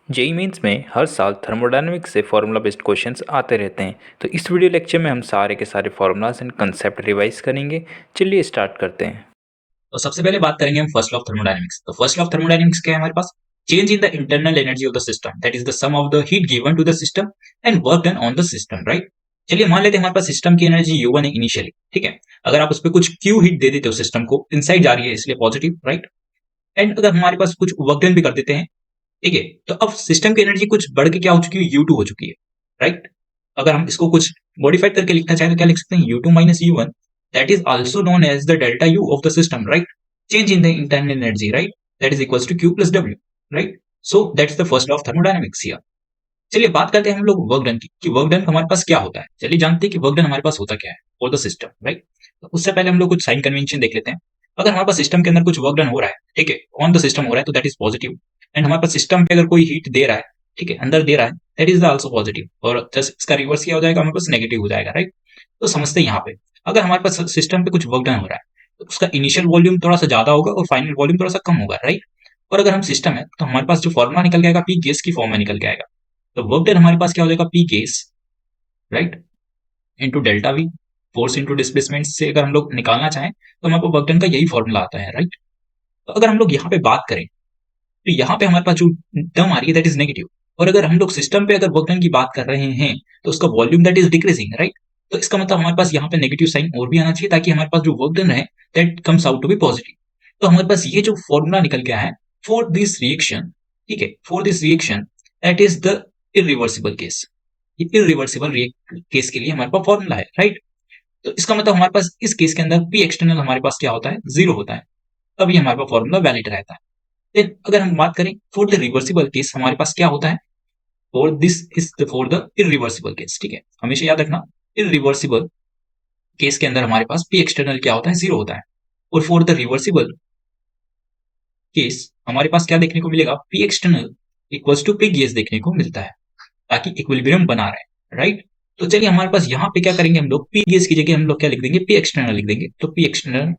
JEE mains में हर साल thermodynamics से फार्मूला बेस्ड क्वेश्चंस आते रहते हैं। तो इस वीडियो लेक्चर में हम सारे के सारे फार्मूलाज एंड कंसेप्ट रिवाइज करेंगे। चलिए स्टार्ट करते हैं। तो सबसे पहले बात करेंगे हम फर्स्ट लॉ ऑफ थर्मोडायनेमिक्स। तो फर्स्ट लॉ ऑफ थर्मोडायनेमिक्स क्या है हमारे पास? Change in the internal energy of the system, that is the sum of the heat given to the system and work done on the system, right? चलिए मान लेते हैं हमारे पास सिस्टम की एनर्जी U1 है इनिशियली, ठीक है। अगर आप उस पर कुछ Q हीट दे देते हो सिस्टम को, इनसाइड जा रही है इसलिए पॉजिटिव, राइट। एंड अगर हमारे पास कुछ वर्क डन भी कर देते हैं, ठीक है, तो अब सिस्टम की एनर्जी कुछ बढ़ के क्या हो चुकी है, U2 हो चुकी है, राइट। अगर हम इसको कुछ मॉडिफाइड करके लिखना चाहें तो क्या लिख सकते हैं, U2 minus U1, that is also known as the delta U of the system, right? Change in the internal energy, right? That is equals to Q plus W, right? So that's the first law of thermodynamics here. चलिए बात करते हैं हम लोग work done की, कि work done हमारे पास क्या होता है। चलिए जानते हैं कि वर्क डन हमारे पास होता क्या है फॉर द सिस्टम, राइट। तो उससे पहले हम लोग कुछ साइन कन्वेंशन देख लेते हैं। अगर हमारे पास सिस्टम के अंदर कुछ वर्क डन हो रहा है, ठीक है, ऑन द सिस्टम हो रहा है, तो दैट इज पॉजिटिव। एंड हमारे पास सिस्टम पे अगर कोई हीट दे रहा है, ठीक है, अंदर दे रहा है, दैट इज आल्सो पॉजिटिव। और जस्ट इसका रिवर्स क्या हो जाएगा, हमारे पास नेगेटिव हो जाएगा, राइट। तो समझते हैं यहाँ पे, अगर हमारे पास सिस्टम पे कुछ वर्क डन हो रहा है, तो उसका इनिशियल वॉल्यूम थोड़ा सा ज्यादा होगा और फाइनल वॉल्यूम थोड़ा सा कम होगा, राइट। और अगर हम सिस्टम है तो हमारे पास जो फॉर्मुला निकल के आएगा, पी गैस की फॉर्म में निकल के आएगा। तो वर्क डन हमारे पास क्या हो जाएगा, P gas, right, into delta we, force into displacement से अगर हम लोग निकालना चाहें तो हमारे पास वर्क डन का यही फॉर्मूला आता है, राइट। तो अगर हम लोग यहाँ पे बात करें तो यहाँ पे हमारे पास जो टर्म आ रही है दैट इज नेगेटिव। और अगर हम लोग सिस्टम पे अगर वर्क डन की बात कर रहे हैं तो उसका volume that is decreasing, right. तो इसका मतलब हमारे पास यहाँ पे नेगेटिव साइन और भी आना चाहिए ताकि हमारे पास जो वर्क डन है that comes out to be positive. तो हमारे पास ये जो फॉर्मूला निकल के आया है फॉर दिस रिएक्शन, ठीक है, for this reaction that is the irreversible case. ये इरिवर्सिबल केस के लिए हमारे पास फॉर्मूला है, राइट। तो इसका मतलब हमारे पास इस केस के अंदर पी एक्सटर्नल हमारे पास क्या होता है, जीरो होता है। तब ये हमारे पास फॉर्मूला वैलिड रहता है। देन अगर हम बात करें फॉर द रिवर्सिबल केस, हमारे पास क्या होता है, for this is for the irreversible case, ठीक है, हमेशा याद रखना। इरिवर्सिबल केस के अंदर हमारे पास पी एक्सटर्नल क्या होता है, जीरो होता है। और फॉर द रिवर्सिबल केस हमारे पास क्या देखने को मिलेगा, P external equals to P gas देखने को मिलता है, ताकि इक्विलिब्रियम बना रहे, राइट। तो चलिए हमारे पास यहाँ पे क्या करेंगे, हम लोग पी गैस की जगह हम लोग क्या लिख देंगे, पी एक्सटर्नल लिख देंगे। तो पी एक्सटर्नल,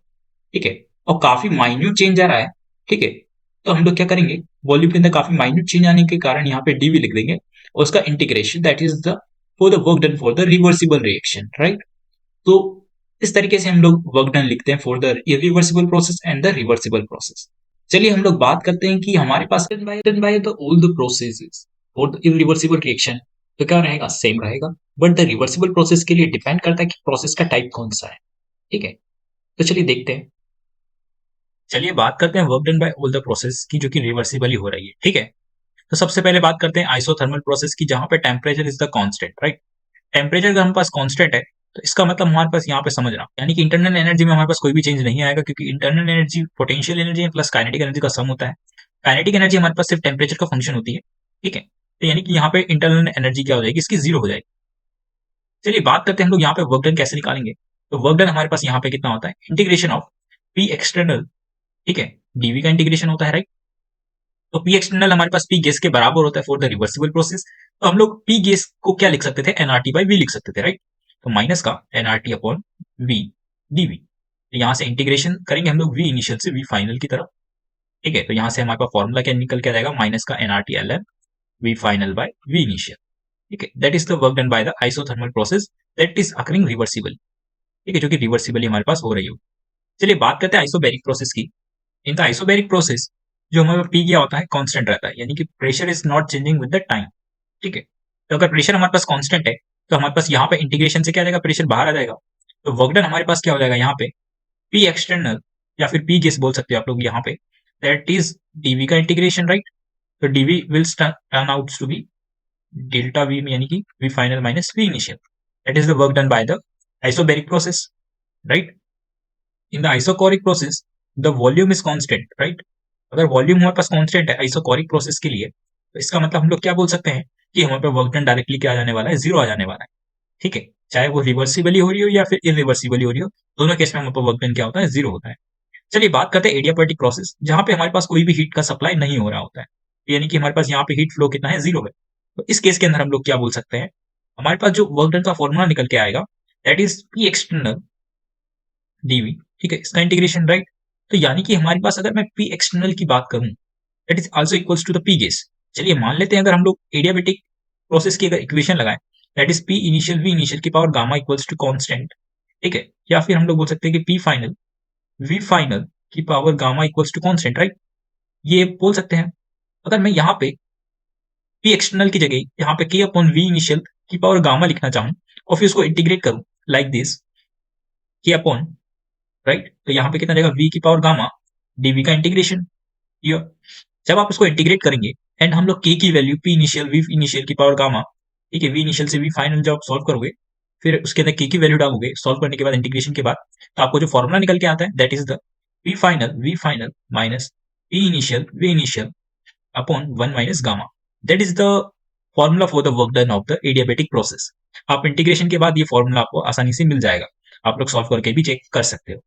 ठीक है, और काफी माइन्यूट चेंज आ रहा है, ठीक है। तो हम लोग क्या करेंगे, वॉल्यूम के अंदर काफी माइन्यूट चेंज आने के कारण यहाँ पे डीवी लिख देंगे और उसका integration that is the for the work done for the reversible reaction, right. तो इस तरीके से हम लोग वर्क डन लिखते हैं for the irreversible process and the reversible process. चलिए हम लोग बात करते हैं कि हमारे पास by the all the processes for the irreversible reaction तो क्या रहेगा, सेम रहेगा। बट द रिवर्सिबल प्रोसेस के लिए डिपेंड करता है कि प्रोसेस का टाइप कौन सा है, ठीक है। तो चलिए देखते हैं। चलिए बात करते हैं work done bye all the process की जो कि रिवर्सिबली हो रही है, ठीक है। तो सबसे पहले बात करते हैं आइसोथर्मल प्रोसेस की, जहां पे temperature is the constant, right. Temperature अगर हमारे पास कांस्टेंट है तो इसका मतलब हमारे पास यहाँ पे समझना, यानी कि इंटरनल एनर्जी में हमारे पास कोई भी चेंज नहीं आएगा, क्योंकि internal energy potential energy plus kinetic energy का सम होता है। काइनेटिक एनर्जी हमारे पास सिर्फ टेम्परेचर का फंक्शन होती है, ठीक है। तो यानी कि यहाँ पे इंटरनल एनर्जी क्या हो जाएगी, इसकी जीरो हो जाएगी। चलिए बात करते हैं हम लोग यहाँ पे वर्क डन कैसे निकालेंगे। तो वर्क डन हमारे पास यहाँ पे कितना होता है, इंटीग्रेशन ऑफ पी एक्सटर्नल, ठीक है, डीवी का इंटीग्रेशन होता है, राइट। तो पी एक्सटर्नल हमारे पास पी गैस के बराबर होता है फॉर द रिवर्सिबल प्रोसेस। तो हम लोग पी गैस को क्या लिख सकते थे, एनआरटी बाई वी लिख सकते थे, राइट। तो माइनस का एनआरटी अपॉन वी डीवी। तो यहाँ से इंटीग्रेशन करेंगे हम लोग वी इनिशियल से वी फाइनल की तरफ, ठीक है। तो यहाँ से हमारे पास फॉर्मूला क्या निकल के आ जाएगा, माइनस का NRT L M V final by V initial, ठीक है। That is the work done by the isothermal process that is occurring reversible, ठीक है, जो कि रिवर्सिबली हमारे पास हो रही हो। चलिए बात करते हैं आइसोबैरिक प्रोसेस की। इन द आइसोबैरिक प्रोसेस जो हमारे पी क्या होता है, कांस्टेंट रहता है, यानी कि pressure is not changing with the time, ठीक है। तो अगर प्रेशर हमारे पास कांस्टेंट है तो हमारे पास यहाँ पे इंटीग्रेशन से क्या आ जाएगा, प्रेशर बाहर आ जाएगा। तो वर्क डन हमारे पास क्या हो जाएगा यहाँ पे, पी एक्सटर्नल या फिर पी गैस बोल सकते हो आप लोग यहाँ पे, दैट इज डीवी का इंटीग्रेशन, राइट। तो DV will turn out to be delta V, यानी कि V final minus V initial. That is the work done by the isobaric process, right. In the isochoric process the volume is constant, right. अगर volume हमारे पास constant है isochoric process के लिए, तो इसका मतलब हम लोग क्या बोल सकते हैं कि हमारे पास वर्क डन डायरेक्टली क्या आ जाने वाला है, जीरो आ जाने वाला है, ठीक है। चाहे वो रिवर्सिबली हो रही हो या फिर इरिवर्सिबली हो रही हो, दोनों केस में हमारे पास वर्क डन क्या होता है, जीरो होता है। चलिए बात करते हैं एडियाबैटिक प्रोसेस, जहां पे हमारे पास कोई भी हीट का सप्लाई नहीं हो रहा होता है, यानी कि हमारे पास यहाँ पे हीट फ्लो कितना है, जीरो है। तो इस केस के अंदर हम लोग क्या बोल सकते हैं, हमारे पास जो वर्क डन का फॉर्मूला निकल के आएगा that is P external DV, ठीक है, इसका इंटीग्रेशन, राइट। तो यानी कि हमारे पास अगर मैं पी एक्सटर्नल की बात करूं that is also equals to the P gas. चलिए मान लेते हैं अगर हम लोग एडियाबेटिक प्रोसेस की अगर इक्वेशन लगाएं, that is P initial V initial की power gamma equals to constant, ठीक है, या फिर हम लोग बोल सकते हैं कि पी फाइनल वी फाइनल की power gamma equals to constant, right. ये बोल सकते हैं। अगर मैं यहाँ पे पी एक्सटर्नल की जगह यहाँ पे के अपॉन वी इनिशियल की पावर गामा लिखना चाहूँ और फिर उसको इंटीग्रेट करूँ लाइक दिस, के अपॉन, राइट, तो यहाँ पे कितना रहेगा वी की पावर गामा डीवी का इंटीग्रेशन। जब आप इसको इंटीग्रेट करेंगे एंड हम लोग के की value P initial V initial की पावर गामा, ठीक है, वी इनिशियल से वी फाइनल जब आप सॉल्व करोगे फिर उसके अंदर के की वैल्यू डालोगे सॉल्व करने के बाद इंटीग्रेशन के बाद, तो आपको जो फॉर्मूला निकल के आता है that is the V final minus P initial V initial upon 1 minus gamma, that is the formula for the work done of the adiabatic process. आप इंटीग्रेशन के बाद ये फॉर्मूला आपको आसानी से मिल जाएगा, आप लोग सॉल्व करके भी चेक कर सकते हो।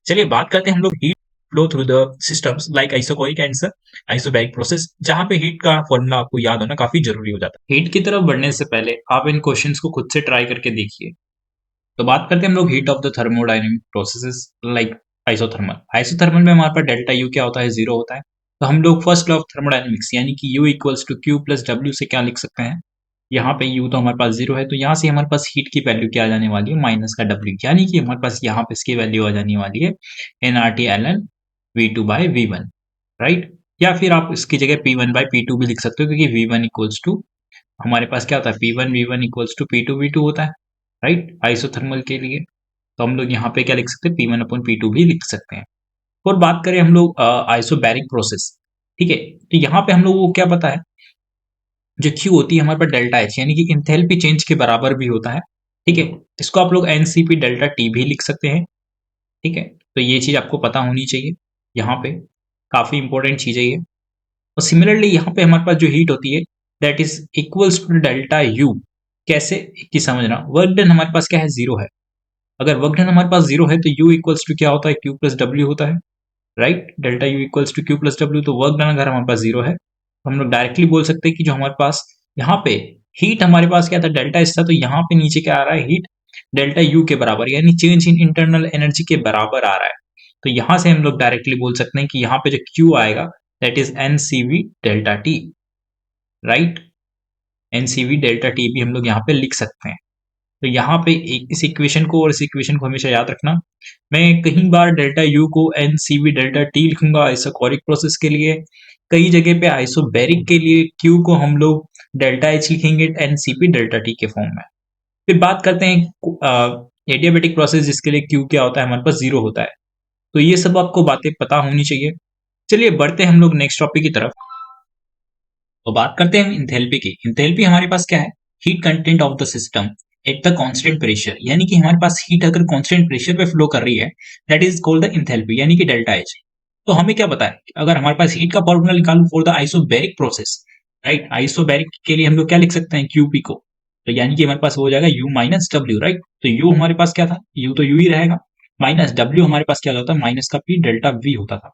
चलिए बात करते हैं हम लोग heat flow through the systems like isochoric and isobaric process, जहां पे हीट का फॉर्मूला आपको याद होना काफी जरूरी हो जाता है। हीट की तरफ बढ़ने से पहले आप इन क्वेश्चंस को खुद से ट्राई करके देखिए। तो बात करते हैं हम लोग heat of the thermodynamic processes like isothermal. Isothermal में हमारे पास डेल्टा यू क्या होता है, जीरो होता है। तो हम लोग फर्स्ट लॉ ऑफ थर्मोडायनेमिक्स यानी कि U equals to Q plus W से क्या लिख सकते हैं, यहाँ पे यू तो हमारे पास जीरो है, तो यहाँ से हमारे पास हीट की वैल्यू क्या आ जाने वाली है, माइनस का डब्ल्यू, यानी कि हमारे पास यहाँ पे इसकी वैल्यू आ जाने वाली है N R T L N V two by V one, right. या फिर आप इसकी जगह P one by P two भी लिख सकते हो, क्योंकि वी वन इक्वल्स टू हमारे पास क्या होता है, P one V one equals to P two V two होता है, राइट, आइसोथर्मल के लिए। तो हम लोग यहाँ पे क्या लिख सकते हैं, P one upon P two भी लिख सकते हैं। और बात करें हम लोग आइसोबैरिक प्रोसेस, ठीक है, तो यहाँ पे हम लोग को क्या पता है, जो क्यू होती है हमारे पास डेल्टा एच यानी कि इंथैल्पी चेंज के बराबर भी होता है, ठीक है। इसको आप लोग एनसीपी डेल्टा टी भी लिख सकते हैं, ठीक है। तो ये चीज आपको पता होनी चाहिए, यहाँ पे काफी इंपॉर्टेंट चीज है ये। और सिमिलरली यहाँ पे हमारे पास जो हीट होती है that is equals to delta U. कैसे कि समझना, वर्क डन हमारे पास क्या है, जीरो है। अगर वर्क डन हमारे पास जीरो है तो यू इक्वल्स टू क्या होता है, क्यू प्लस डब्ल्यू होता है, right. Delta U equals to Q plus W, तो वर्क डन अगर हमारे पास जीरो है तो हम लोग डायरेक्टली बोल सकते हैं कि जो हमारे पास यहाँ पे हीट हमारे पास क्या था, डेल्टा एच था, तो यहाँ पे नीचे क्या आ रहा है, हीट डेल्टा यू के बराबर यानी चेंज इन इंटरनल एनर्जी के बराबर आ रहा है। तो यहाँ से हम लोग डायरेक्टली बोल सकते हैं कि यहाँ पे जो क्यू आएगा that is NCV delta T, right. NCV delta T भी हम लोग यहाँ पे लिख सकते हैं। तो यहाँ पे इस इक्वेशन को और इस इक्वेशन को हमेशा याद रखना। मैं कई बार डेल्टा यू को एनसीवी डेल्टा टी लिखूंगा आइसोकोरिक प्रोसेस के लिए, कई जगह पे आइसोबैरिक के लिए क्यू को हम लोग डेल्टा एच लिखेंगे एनसीपी डेल्टा टी के फॉर्म में। फिर बात करते हैं एडियाबेटिक प्रोसेस जिसके लिए क्यू क्या होता है, हमारे पास जीरो होता है। तो ये सब आपको बातें पता होनी चाहिए। चलिए बढ़ते हैं हम लोग नेक्स्ट टॉपिक की तरफ। तो बात करते हैं हम इंथैल्पी की। इंथैल्पी हमारे पास क्या है, heat content of the system at the constant pressure, यानी कि हमारे पास हीट अगर कांस्टेंट प्रेशर पे फ्लो कर रही है that is called the enthalpy यानी कि डेल्टा एच। तो हमें क्या पता है, अगर हमारे पास हीट का फॉर्मूला निकालूं for the isobaric process, right, isobaric के लिए हम लोग क्या लिख सकते हैं, क्यूपी को, तो यानी कि हमारे पास हो जाएगा यू माइनस डब्ल्यू, राइट। तो यू हमारे पास क्या था, यू तो यू ही रहेगा, माइनस डब्ल्यू हमारे पास क्या होता है, माइनस का पी डेल्टा वी होता था,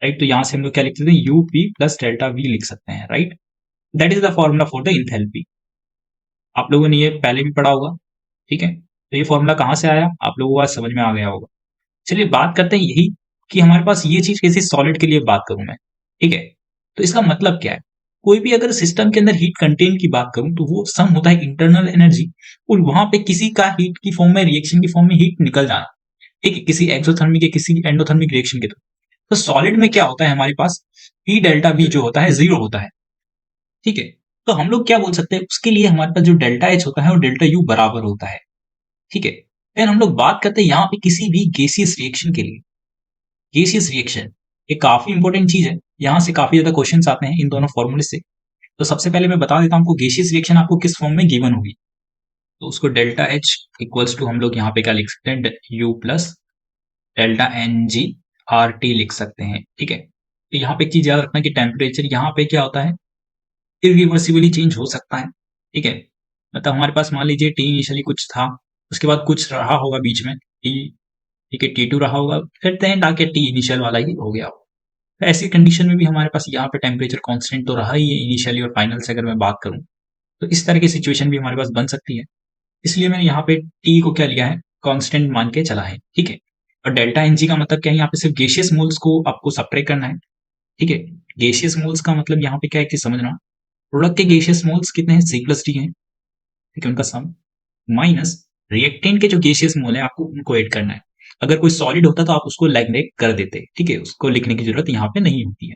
राइट। तो यहां से हम लोग क्या लिख सकते हैं, U P plus delta we लिख सकते हैं, right. That is the formula for the enthalpy. आप लोगों ने ये पहले भी पढ़ा होगा, ठीक है। तो ये फॉर्मूला कहाँ से आया, आप लोगों को आज समझ में आ गया होगा। चलिए बात करते हैं यही कि हमारे पास ये चीज कैसे सॉलिड के लिए बात करूं मैं, ठीक है। तो इसका मतलब क्या है, कोई भी अगर सिस्टम के अंदर हीट कंटेंट की बात करूं तो वो सम होता है इंटरनल एनर्जी और वहां पे किसी का हीट की फॉर्म में, रिएक्शन की फॉर्म में हीट निकल जाना, ठीक है, किसी एक्सोथर्मिक या किसी एंडोथर्मिक रिएक्शन के थ्रू। तो सॉलिड में क्या होता है, हमारे पास पी डेल्टा वी जो होता है जीरो होता है, ठीक है। तो हम लोग क्या बोल सकते हैं, उसके लिए हमारे पास जो डेल्टा एच होता है वो डेल्टा यू बराबर होता है, ठीक है। फिर हम लोग बात करते हैं यहाँ पे किसी भी गैसियस रिएक्शन के लिए। गैसियस रिएक्शन ये काफी इंपॉर्टेंट चीज है, यहाँ से काफी ज्यादा क्वेश्चंस आते हैं इन दोनों फॉर्मूले से। तो सबसे पहले मैं बता देता हूँ आपको गैसियस रिएक्शन आपको किस फॉर्म में गिवन होगी। तो उसको डेल्टा एच इक्वल्स टू हम लोग यहाँ पे क्या लिख सकते हैं, U plus delta N G R T लिख सकते हैं, ठीक है। तो यहाँ पे एक चीज याद रखना कि टेम्परेचर यहाँ पे क्या होता है, इरिवर्सिबली चेंज हो सकता है, ठीक है। मतलब हमारे पास मान लीजिए टी इनिशियली कुछ था, उसके बाद कुछ रहा होगा बीच में टी, ठीक है, टी टू रहा होगा, फिर एंड आके टी इनिशियल वाला ही हो गया। तो ऐसी कंडीशन में भी हमारे पास यहाँ पे टेम्परेचर कांस्टेंट तो रहा ही है इनिशियली और फाइनल से अगर मैं बात करूँ, तो इस तरह की सिचुएशन भी हमारे पास बन सकती है। इसलिए मैंने यहाँ पे टी को क्या लिया है, कांस्टेंट मान के चला है, ठीक है। और डेल्टा एनजी का मतलब क्या है, यहाँ पे सिर्फ गैसियस मोल्स को आपको सब्ट्रैक्ट करना है, ठीक है। गैसियस मोल्स का मतलब यहाँ पे क्या है कि समझना, प्रोडक्ट के गैसियस मोल्स कितने हैं, C+D हैं, ठीक है, उनका सम, माइनस रिएक्टेंट के जो गैसियस मोल है आपको उनको ऐड करना है। अगर कोई सॉलिड होता तो आप उसको नेग्लेक्ट कर देते, ठीक है, उसको लिखने की जरूरत यहाँ पे नहीं होती है।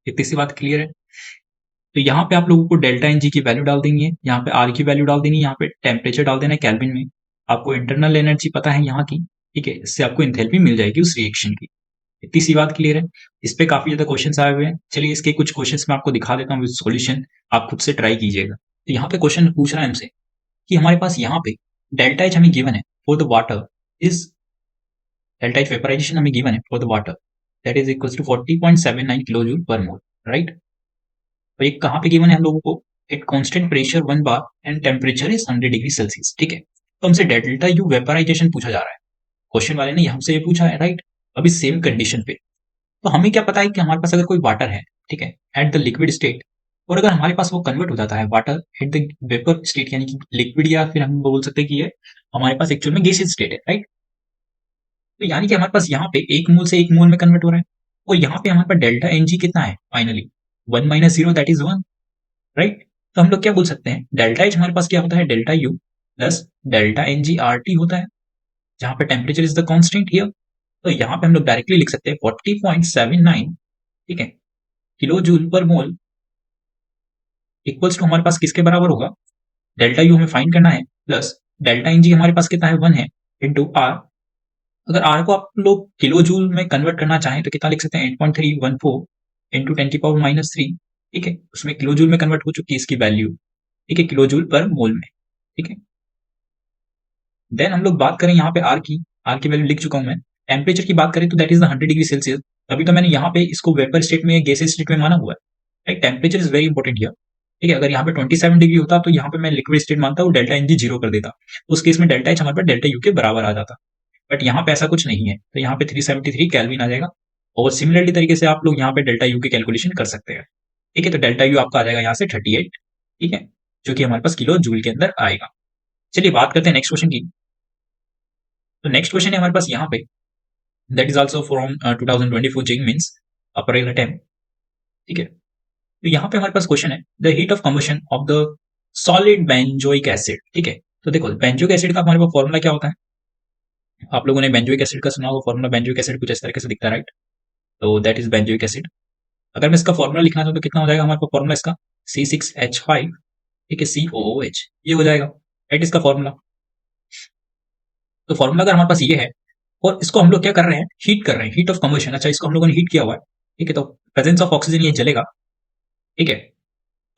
इतनी सी बात क्लियर है। तो यहाँ पे आप लोगों को डेल्टा एन जी की वैल्यू डाल देनी है, यहाँ पे आर की वैल्यू डाल देनी है, यहाँ पे टेम्परेचर डाल देना है केल्विन में। आपको इंटरनल एनर्जी पता है यहाँ की, ठीक है, इससे आपको एंथैल्पी मिल जाएगी उस रिएक्शन की। इतनी सी बात क्लियर है। इस पे काफी ज्यादा क्वेश्चंस आए हुए हैं, चलिए इसके कुछ क्वेश्चंस मैं आपको दिखा देता हूँ विद सॉल्यूशन, आप खुद से ट्राई कीजिएगा। तो यहाँ पे क्वेश्चन पूछ रहा है हमसे कि हमारे पास यहाँ पे डेल्टा एच हमें गिवन है for the water is, delta H vaporization हमें गिवन है for the water that is equal to 40.79 kilo joule per mole, right. तो ये कहाँ पे गिवन है हम लोगों को, at constant pressure 1 bar and temperature is 100 degree Celsius, ठीक है। तो हमसे डेल्टा यू वेपराइजेशन पूछा जा रहा है, क्वेश्चन वाले ने हमसे ये पूछा है, राइट। अभी सेम कंडीशन पे तो हमें क्या पता है कि हमारे पास अगर कोई वाटर है, ठीक है, एट द लिक्विड स्टेट, और अगर हमारे पास वो कन्वर्ट हो जाता है water at the vapour state, यानी कि लिक्विड, या फिर हम बोल सकते हैं कि ये हमारे पास एक्चुअल में गैसियस स्टेट है, राइट। तो यानी कि हमारे पास यहाँ पे 1 मोल से 1 मोल में कन्वर्ट हो रहा है, और यहाँ पे हमारे पास डेल्टा एन जी कितना है finally, 1 minus 0 that is 1, right. तो हम लोग क्या बोल सकते हैं, डेल्टा एच हमारे पास क्या होता है, delta U plus delta N G R T होता है, जहां पे temperature is the constant here. तो यहाँ पे हम लोग डायरेक्टली लिख सकते हैं 40.79, ठीक है, kilo joule per mole equals to हमारे पास किसके बराबर होगा, डेल्टा यू हमें फाइंड करना है प्लस डेल्टा एन जी हमारे पास कितना है 1 है, इंटू आर। अगर आर को आप लोग किलो जूल में कन्वर्ट करना चाहें तो कितना लिख सकते हैं, 8.314 इंटू 10⁻³ ठीक है, उसमें किलो जूल में कन्वर्ट हो चुकी है इसकी वैल्यू, ठीक है, किलो जूल पर मोल में, ठीक है। देन हम लोग बात करें यहाँ पे आर की वैल्यू लिख चुका हूं मैं। टेम्परेचर की बात करें तो that is the 100 degree Celsius. अभी तो मैंने यहाँ पे इसको वेपर स्टेट में, गैसेस स्टेट में माना हुआ है, right. Temperature is very important here, ठीक है। अगर यहाँ पे 27 डिग्री होता तो यहाँ पे मैं लिक्विड स्टेट मानता हूँ, डेल्टा एन जी 0 कर देता, उस केस में डेल्टा एच हमारे पास डेल्टा यू के बराबर आ जाता। बट यहाँ पे ऐसा कुछ नहीं है, तो यहाँ पे 373 केल्विन आ जाएगा। और सिमिलरली तरीके से आप लोग यहाँ पे डेल्टा यू की कैलकुलेशन कर सकते हैं, ठीक है। तो डेल्टा यू आपका आ जाएगा यहाँ से 38, ठीक है, जो कि हमारे पास किलो जूल के अंदर आएगा। चलिए बात करते हैं नेक्स्ट क्वेश्चन की। तो नेक्स्ट क्वेश्चन है हमारे पास यहाँ पे, दैट इज ऑल्सो फ्रॉम 2024 जिंग मीन्स अप्रैल अटेम्प्ट, ठीक है। तो यहाँ पे हमारे पास क्वेश्चन है, the heat of combustion of the solid benzoic acid, ठीक है। तो देखो बेंजोइक एसिड का हमारे पास फॉर्मूला क्या होता है, आप लोगों ने बेंजोइक एसिड का सुना होगा फॉर्मूला, बेंजोइक एसिड कुछ इस तरीके से दिखता है, राइट। तो दैट इज बेंजोइक एसिड। अगर मैं इसका फॉर्मूला लिखना चाहूँ तो कितना हो जाएगा हमारे पास फॉर्मूला इसका, C6H5, ठीक है, COOH, ये हो जाएगा, राइट, इसका फॉर्मूला। तो फॉर्मूला अगर हमारे पास ये है, और इसको हम लोग क्या कर रहे हैं, हीट कर रहे हैं, हीट ऑफ कम्बशन। अच्छा, इसको हम लोगों ने हीट किया हुआ है, ठीक है, तो प्रेजेंस ऑफ ऑक्सीजन ये जलेगा, ठीक है।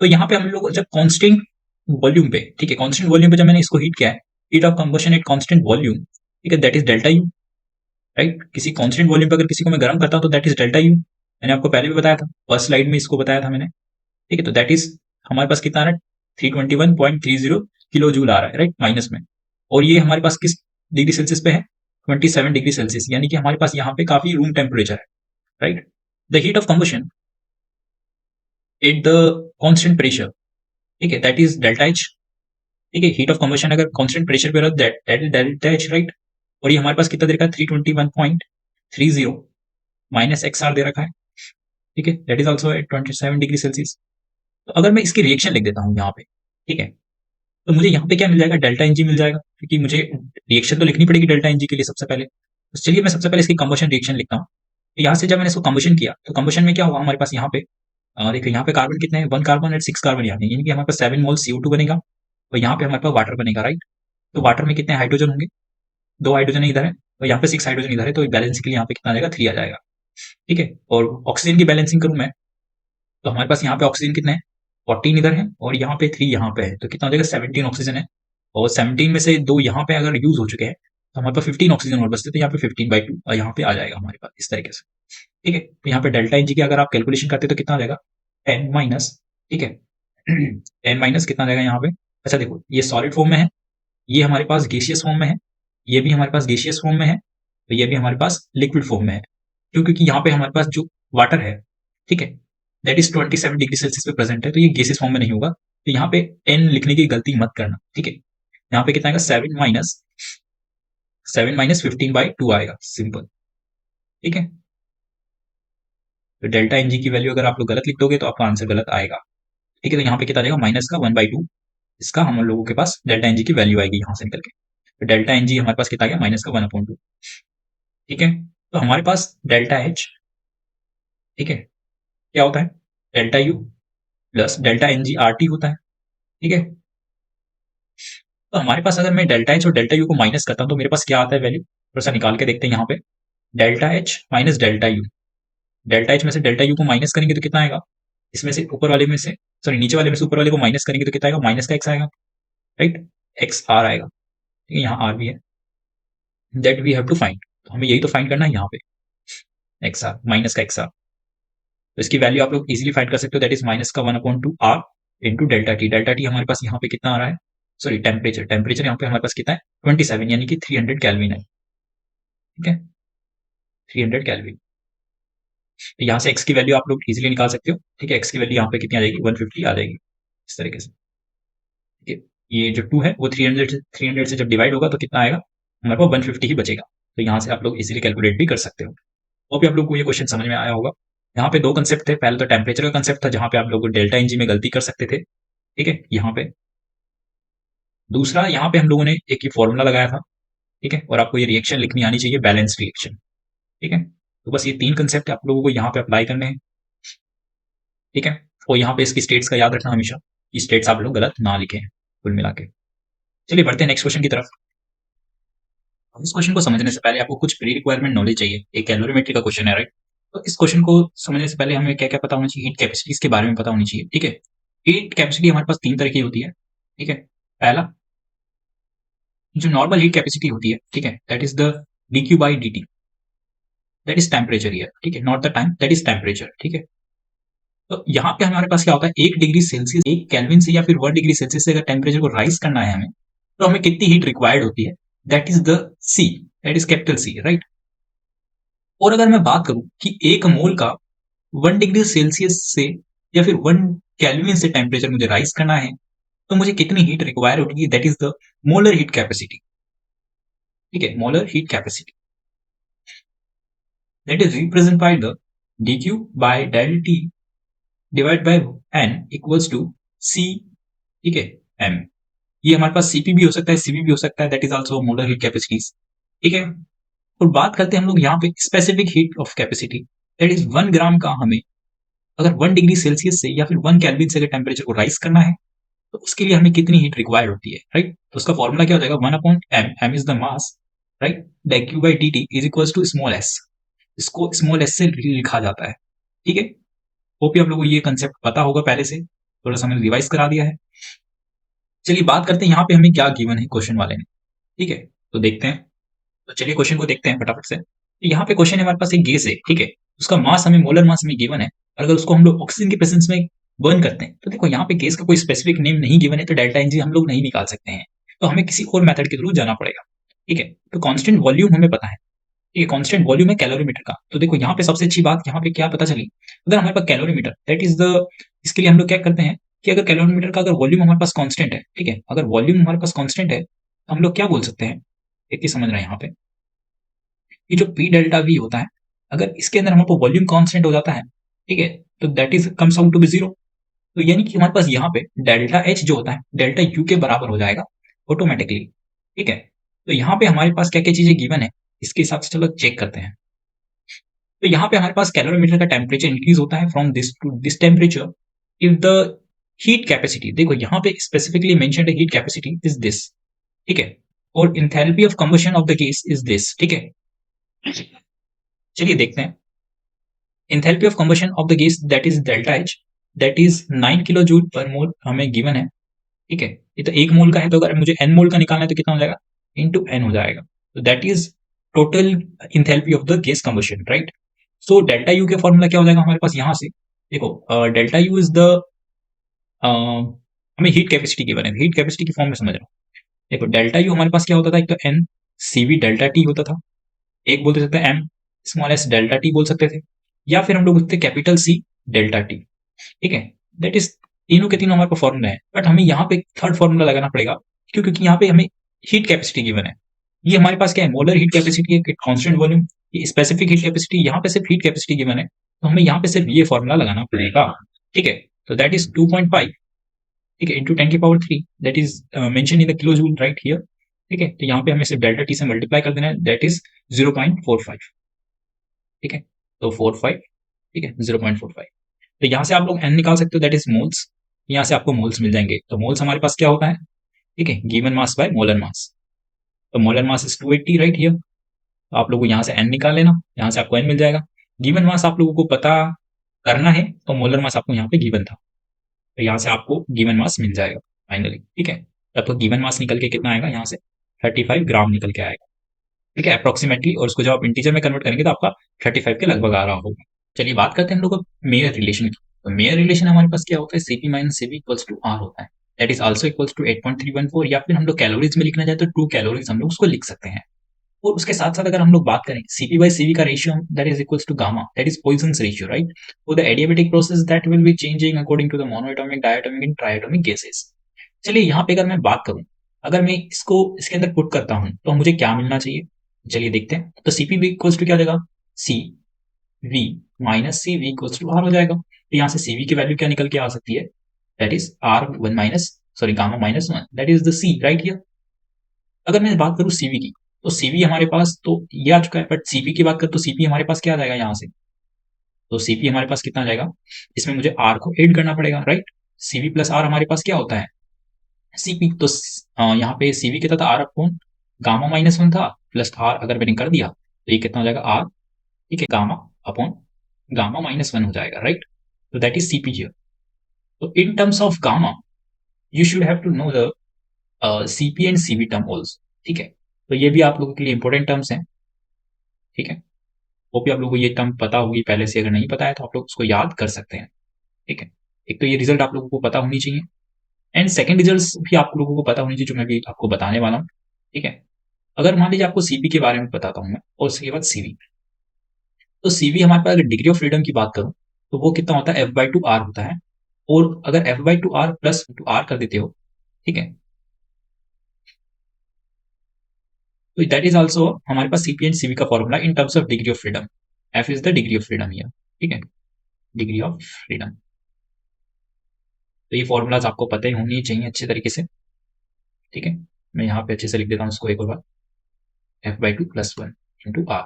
तो यहाँ पे हम लोग जब कांस्टेंट वॉल्यूम पे, ठीक है, कांस्टेंट वॉल्यूम पे जब मैंने इसको हीट किया है, heat of combustion at constant volume, ठीक है, that is delta U, right. किसी कांस्टेंट वॉल्यूम पे अगर किसी को मैं गर्म करता हूं तो दैट इज डेल्टा यू। मैंने आपको पहले भी बताया था, फर्स्ट स्लाइड में इसको बताया था मैंने, ठीक है। तो दैट इज हमारे पास कितना आ रहा है, 321.30 किलो जूल आ रहा है, राइट, माइनस में। और ये हमारे पास किस डिग्री सेल्सियस पे है, 27 डिग्री सेल्सियस, यानी कि हमारे पास यहाँ पे काफी रूम टेम्परेचर है, right. The heat of combustion at the constant pressure, ठीक है, दैट इज डेल्टा एच, ठीक है। हीट ऑफ कम्बशन अगर कांस्टेंट प्रेशर पे रहा that is delta H, right. और ये हमारे पास कितना दे रखा है, 321.30 माइनस एक्स आर दे रखा है, ठीक है, that is also eight 27 degree Celsius. तो अगर मैं इसकी रिएक्शन लिख देता हूँ यहाँ पे, ठीक है, तो मुझे यहाँ पे क्या मिल जाएगा, डेल्टा एनजी मिल जाएगा, क्योंकि मुझे रिएक्शन तो लिखनी पड़ेगी डेल्टा एनजी के लिए सबसे पहले। तो चलिए मैं सबसे पहले इसकी कम्बशन रिएक्शन लिखता हूँ। तो यहाँ से जब मैंने इसको कम्बशन किया तो कम्बशन में क्या हुआ हमारे पास यहाँ पे, देखिए यहाँ पे कार्बन कितने हैं, 1 कार्बन एंड 6 कार्बन, यानी कि हमारे पास 7 मोल CO2 बनेगा, और यहाँ पे हमारे पास वाटर बनेगा, राइट। तो वाटर में कितने हाइड्रोजन होंगे, 2 हाइड्रोजन इधर है, और यहाँ पे 6 हाइड्रोजन इधर है, तो बैलेंसिंग के लिए यहाँ पे कितना आ जाएगा, 3 आ जाएगा, ठीक है। और ऑक्सीजन की बैलेंसिंग करूं मैं, तो हमारे पास यहाँ पे ऑक्सीजन कितने हैं, 14 इधर है, और यहाँ पे 3 यहाँ पे है, तो कितना हो जाएगा, 17 ऑक्सीजन है। और 17 में से 2 यहाँ पे अगर यूज हो चुके हैं तो हमारे पास 15 ऑक्सीजन और बचते, तो यहाँ पे 15/2 और यहाँ पे आ जाएगा हमारे पास इस तरीके से, ठीक है। तो यहाँ पे डेल्टा एनजी की अगर आप कैलकुलेशन करते तो कितना आ जाएगा, 10 माइनस, ठीक है, 10 माइनस कितना आ जाएगा यहाँ पे। अच्छा देखो, ये सॉलिड फॉर्म में है, ये हमारे पास गैसियस फॉर्म में है, ये भी हमारे पास गैसियस फॉर्म में है, तो ये भी हमारे पास लिक्विड फॉर्म में है। क्यों, क्योंकि यहाँ पे हमारे पास जो वाटर है, ठीक है, दैट इज 27 डिग्री सेल्सियस पे प्रेजेंट है, तो ये गैसियस फॉर्म में नहीं होगा। तो यहाँ पे n लिखने की गलती मत करना, ठीक है। यहाँ पे कितना आएगा, 7 माइनस 15/2 आएगा, सिंपल, ठीक है। तो डेल्टा एनजी की वैल्यू अगर आप लोग गलत लिख दोगे तो आपका आंसर गलत आएगा, ठीक है, तो यहाँ पे कितना जाएगा माइनस का 1/2, इसका हम लोगों के पास डेल्टा एनजी की वैल्यू आएगी यहाँ से निकल के। तो डेल्टा एनजी हमारे पास कितना आ गया माइनस का 1/2। ठीक है, तो हमारे पास डेल्टा एच, ठीक है, क्या होता है delta U plus delta N G R T होता है। ठीक है, तो हमारे पास अगर मैं डेल्टा एच और डेल्टा यू को माइनस करता हूँ तो मेरे पास क्या आता है वैल्यू, थोड़ा सा निकाल के देखते हैं यहाँ पे। Delta H minus delta U, delta H में से डेल्टा यू को माइनस करेंगे तो कितना आएगा, इसमें से ऊपर वाले में से सॉरी नीचे वाले में से ऊपर वाले को माइनस करेंगे तो कितना आएगा, माइनस का एक्स आएगा, राइट, एक्स आर आएगा। ठीक है, यहाँ आर भी है, that we have to find, तो हमें यही तो फाइंड करना है यहाँ पे, एक्स आर माइनस का एक्स आर। तो इसकी वैल्यू आप लोग इजीली फाइंड कर सकते हो, दैट इज माइनस का 1/2 R into delta T. Delta T हमारे पास यहाँ पे कितना आ रहा है, सॉरी टेम्परेचर, टेम्परेचर यहाँ पे हमारे पास कितना है 27 यानी कि 300 कैलविन है। ठीक है, 300 कैलविन। तो यहाँ से एक्स की वैल्यू आप लोग इजीली निकाल सकते हो। ठीक है, एक्स की वैल्यू यहाँ पे कितनी आ जाएगी 150 आ जाएगी इस तरीके से। ठीक है, ये जो 2 है वो 300 से जब डिवाइड होगा तो कितना आएगा, हमारे पास 150 ही बचेगा। तो यहाँ से आप लोग इजीली कैलकुलेट भी कर सकते हो। वो भी आप लोग को ये क्वेश्चन समझ में आया होगा। यहाँ पे दो कंसेप्ट थे, पहले तो टेम्परेचर का कंसेप्ट था जहाँ पे आप लोग डेल्टा एनजी में गलती कर सकते थे। ठीक है, यहाँ पे दूसरा, यहाँ पे हम लोगों ने एक ये फॉर्मूला लगाया था। ठीक है, और आपको ये रिएक्शन लिखनी आनी चाहिए, बैलेंस रिएक्शन। ठीक है, तो बस ये 3 कंसेप्ट आप लोगों को यहाँ पे अप्लाई करने हैं। ठीक है, और यहाँ पे इसकी स्टेट्स का याद रखना हमेशा, कि स्टेट्स आप लोग गलत ना लिखें कुल मिला के। चलिए बढ़ते हैं नेक्स्ट क्वेश्चन की तरफ। इस क्वेश्चन को समझने से पहले आपको कुछ प्री रिक्वायरमेंट नॉलेज चाहिए। एक कैलोरीमेट्री का क्वेश्चन है, राइट। तो इस क्वेश्चन को समझने से पहले हमें क्या क्या पता होना चाहिए, हीट कैपेसिटीज के बारे में पता होनी चाहिए। ठीक है, हीट कैपेसिटी हमारे पास 3 तरह की होती है। ठीक है, पहला जो नॉर्मल हीट कैपेसिटी होती है, ठीक है, that is the dq by dt, that is temperature here. ठीक है, not the time, that is temperature. ठीक है, तो यहाँ पे हमारे पास क्या होता है, 1 डिग्री सेल्सियस, 1 केल्विन से या फिर 1 डिग्री सेल्सियस से अगर टेम्परेचर को राइज करना है हमें, तो हमें कितनी हीट रिक्वायर्ड होती है, that is the C, that is capital C, right. और अगर मैं बात करूं कि 1 मोल का 1 डिग्री सेल्सियस से या फिर 1 केल्विन से टेम्परेचर मुझे राइज करना है, तो मुझे कितनी हीट रिक्वायर होगी, that is the molar heat capacity. ठीक है, molar heat capacity, that is represent by the dq by del t divide by n equals to c। ठीक है, m, ये हमारे पास cp भी हो सकता है, cv भी हो सकता है, that is also molar heat capacities. ठीक है, और बात करते हैं हम लोग यहाँ पे specific heat of capacity, that is 1 ग्राम का हमें अगर 1 डिग्री सेल्सियस से या फिर 1 केल्विन से अगर टेम्परेचर को राइज करना है, तो उसके लिए हमें कितनी हीट रिक्वायर्ड होती है, राइट। तो उसका फॉर्मूला क्या हो जाएगा, 1/m, m is the mass, right, dq by dt is equals to small s, इसको स्मॉल s से लिखा जाता है। ठीक है, होप आप लोगों को ये कंसेप्ट पता होगा पहले से, थोड़ा सा मैंने रिवाइज करा दिया है। चलिए बात करते हैं यहाँ पे हमें क्या गिवन है क्वेश्चन वाले ने। ठीक है, तो देखते हैं, तो चलिए क्वेश्चन को देखते हैं फटाफट से। यहाँ पे क्वेश्चन है, हमारे पास एक गैस है, ठीक है, उसका मास हमें मोलर मास में गिवन है, और अगर उसको हम लोग ऑक्सीजन के प्रेजेंस में बर्न करते हैं, तो देखो यहाँ पे गैस का कोई स्पेसिफिक नेम नहीं गिवन है, तो डेल्टा एनजी हम लोग नहीं निकाल सकते हैं, तो हमें किसी और मेथड के थ्रू जाना पड़ेगा। ठीक है, तो कांस्टेंट वॉल्यूम हमें पता है, ठीक है, कांस्टेंट वॉल्यूम है कैलोरीमीटर का। तो देखो यहाँ पे सबसे अच्छी बात यहाँ पे क्या पता चली, अगर हमारे पास कैलोरीमीटर, दैट इज द, इसके लिए हम लोग क्या करते हैं कि अगर कैलोरीमीटर का अगर वॉल्यूम हमारे पास कांस्टेंट है, ठीक है, अगर वॉल्यूम हमारे पास कांस्टेंट है, तो हम लोग क्या बोल सकते हैं, एक ही समझ रहे हैं यहाँ पे, ये जो पी डेल्टा वी होता है, अगर इसके अंदर हमारे पास वॉल्यूम कांस्टेंट हो जाता है, ठीक है, तो that is comes out to be 0। तो यानी कि हमारे पास यहाँ पे डेल्टा एच जो होता है डेल्टा यू के बराबर हो जाएगा ऑटोमेटिकली। ठीक है, तो यहाँ पे हमारे पास क्या क्या चीजें गिवन है, इसके हिसाब से चलो चेक करते हैं। तो यहाँ पे हमारे पास कैलोरीमीटर का टेम्परेचर इंक्रीज होता है from this to this temperature if the heat capacity, देखो यहाँ पे specifically mentioned heat capacity is this. ठीक है, और enthalpy of combustion of the gas is this. ठीक है, चलिए देखते हैं, enthalpy of combustion of the gas that is delta H, that is 9 kilo joule per mole हमें गिवन है। ठीक है, ये तो 1 मोल का है, तो अगर मुझे n मोल का निकालना है तो कितना हो जाएगा, इनटू n हो जाएगा, तो that is total enthalpy of the gas combustion, right. So delta U का फॉर्मूला क्या हो जाएगा हमारे पास, यहाँ से देखो डेल्टा यू इज द, हमें हीट कैपेसिटी गिवन है, हीट कैपेसिटी की फॉर्म में समझ रहा हूँ। देखो डेल्टा यू हमारे पास क्या होता था, एक तो n cv डेल्टा t होता था, एक बोलते सकते हैं m small s delta t बोल सकते थे, या फिर हम लोग बोलते कैपिटल C डेल्टा t। ठीक है, दैट इज तीनों के तीनों हमारे पास फॉर्मूला है, बट हमें यहाँ पे थर्ड फॉर्मूला लगाना पड़ेगा, क्यों, क्योंकि यहाँ पे हमें हीट कैपेसिटी गिवन है। ये हमारे पास क्या है, मोलर हीट कैपेसिटी है, कांस्टेंट वॉल्यूम, ये स्पेसिफिक हीट कैपेसिटी, यहाँ पे सिर्फ हीट कैपेसिटी गिवन है, तो हमें यहाँ पे सिर्फ ये फॉर्मूला लगाना पड़ेगा। ठीक है, तो दैट इज 2.5 ठीक है, into 10⁻³ that is mention in the kilo joule right here. ठीक है, तो यहाँ पे हमें सिर्फ डेल्टा टी से मल्टीप्लाई कर देना है, दैट इज 0.45। ठीक है, तो 45, ठीक है 0.45। तो यहाँ से आप लोग एन निकाल सकते हो, दैट इज मोल्स। यहाँ से आपको मोल्स मिल जाएंगे। तो मोल्स हमारे पास क्या होता है, ठीक है, given mass by molar mass. तो molar mass is 280 right here. तो आप लोगों को यहाँ से एन निकाल लेना, यहाँ से आपको एन मिल जाएगा। गिवन मास आप लोगों को पता करना है, तो मोलर मास आपको यहाँ पे गिवन था, तो यहाँ से आपको गिवन मास मिल जाएगा फाइनली। ठीक है, तब तो गिवन मास निकल के कितना आएगा, यहाँ से 35 ग्राम निकल के आएगा। ठीक है, अप्रोक्सीमेटली। और उसको जब आप इंटीजर में कन्वर्ट करेंगे तो आपका 35 के लगभग आ रहा होगा। चलिए बात करते हैं हम लोग मेयर रिलेशन की। तो मेयर रिलेशन हमारे पास क्या होता है, CP minus CV equals to R होता है, that is also equals to 8.314, या फिर हम लोग कैलोरीज में लिखना चाहे तो 2 कैलोरीज हम लोग उसको लिख सकते हैं। और उसके साथ साथ अगर हम लोग बात करें सीपी बाई सीवी का ratio, that is equals to gamma, that is Poisson's ratio right, for the adiabatic process that will be changing according to the monoatomic, diatomic and triatomic gases. चलिए यहाँ पे अगर मैं बात करूं, अगर मैं इसको इसके अंदर पुट करता हूं तो मुझे क्या मिलना चाहिए, चलिए देखते हैं। तो सीपी भी इक्वल्स टू क्या हो जाएगा, C V minus C V equals to R हो जाएगा। तो यहाँ से सीवी की वैल्यू क्या निकल के आ सकती है, that is R one minus, sorry gamma minus one, that is the C right here. अगर मैं बात करूं सीवी की, तो सीवी हमारे पास तो ये आ चुका है, बट सीपी की बात करें तो सीपी हमारे पास क्या आ जाएगा यहाँ से, तो सीपी हमारे पास कितना आ जाएगा, इसमें मुझे आर को ऐड करना पड़ेगा राइट। सीवी प्लस आर हमारे पास क्या होता है, सीपी। तो यहाँ पे सीवी कितना था, R upon gamma minus one था, प्लस आर अगर मैंने कर दिया तो ये कितना हो जाएगा, आर, ठीक है, gamma upon gamma minus one हो जाएगा राइट। तो दैट इज सीपी हियर। तो in terms of gamma you should have to know the CP and CV term also. ठीक है, तो ये भी आप लोगों के लिए इंपॉर्टेंट टर्म्स हैं। ठीक है, वो भी आप लोगों को ये टर्म पता होगी पहले से, अगर नहीं पता है तो आप लोग उसको याद कर सकते हैं। ठीक है, एक तो ये रिजल्ट आप लोगों को पता होनी चाहिए, एंड सेकंड रिजल्ट भी आप लोगों को पता होनी चाहिए, जो मैं भी आपको बताने वाला हूँ। ठीक है, अगर मान लीजिए आपको सीपी के बारे में बताता हूँ मैं, और उसके बाद सीवी। तो सीवी हमारे पास अगर डिग्री ऑफ फ्रीडम की बात करूं तो वो कितना होता है, एफ बाई टू आर होता है। और अगर F by two R plus two R कर देते हो, ठीक है, तो दैट इज ऑल्सो हमारे पास सीपी एंड सीवी का formula in terms of degree of freedom. F is the degree of freedom here. ठीक है, डिग्री ऑफ फ्रीडम। तो ये फॉर्मूलाज आपको पता ही होनी चाहिए अच्छे तरीके से। ठीक है, मैं यहाँ पे अच्छे से लिख देता हूँ इसको एक और बार, F by two plus one into R,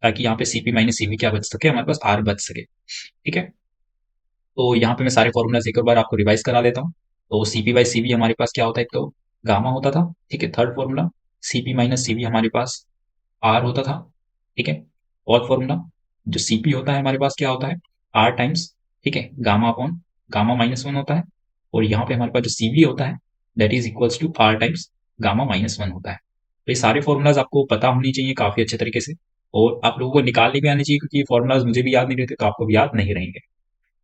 ताकि यहाँ पे सीपी माइनस सीवी क्या बच सके, हमारे पास आर बच सके। ठीक है, तो यहाँ पे मैं सारे फॉर्मूलाज एक और बार आपको रिवाइज करा देता हूँ। तो सीपी बाई सीवी हमारे पास क्या होता है, एक तो गामा होता था। ठीक है, third formula CP minus CV हमारे पास आर होता था। ठीक है, फोर्थ फॉर्मूला जो सीपी होता है हमारे पास क्या होता है, आर टाइम्स, ठीक है, gamma upon gamma minus one होता है। और यहाँ पे हमारे पास जो सीवी होता है that is equals to R times gamma minus one होता है। तो ये सारे फॉर्मूलाज आपको पता होनी चाहिए काफी अच्छे तरीके से, और आप लोगों को निकालने भी आनी चाहिए, क्योंकि ये फॉर्मूलाज मुझे भी याद नहीं रहते तो आपको भी याद नहीं रहेंगे।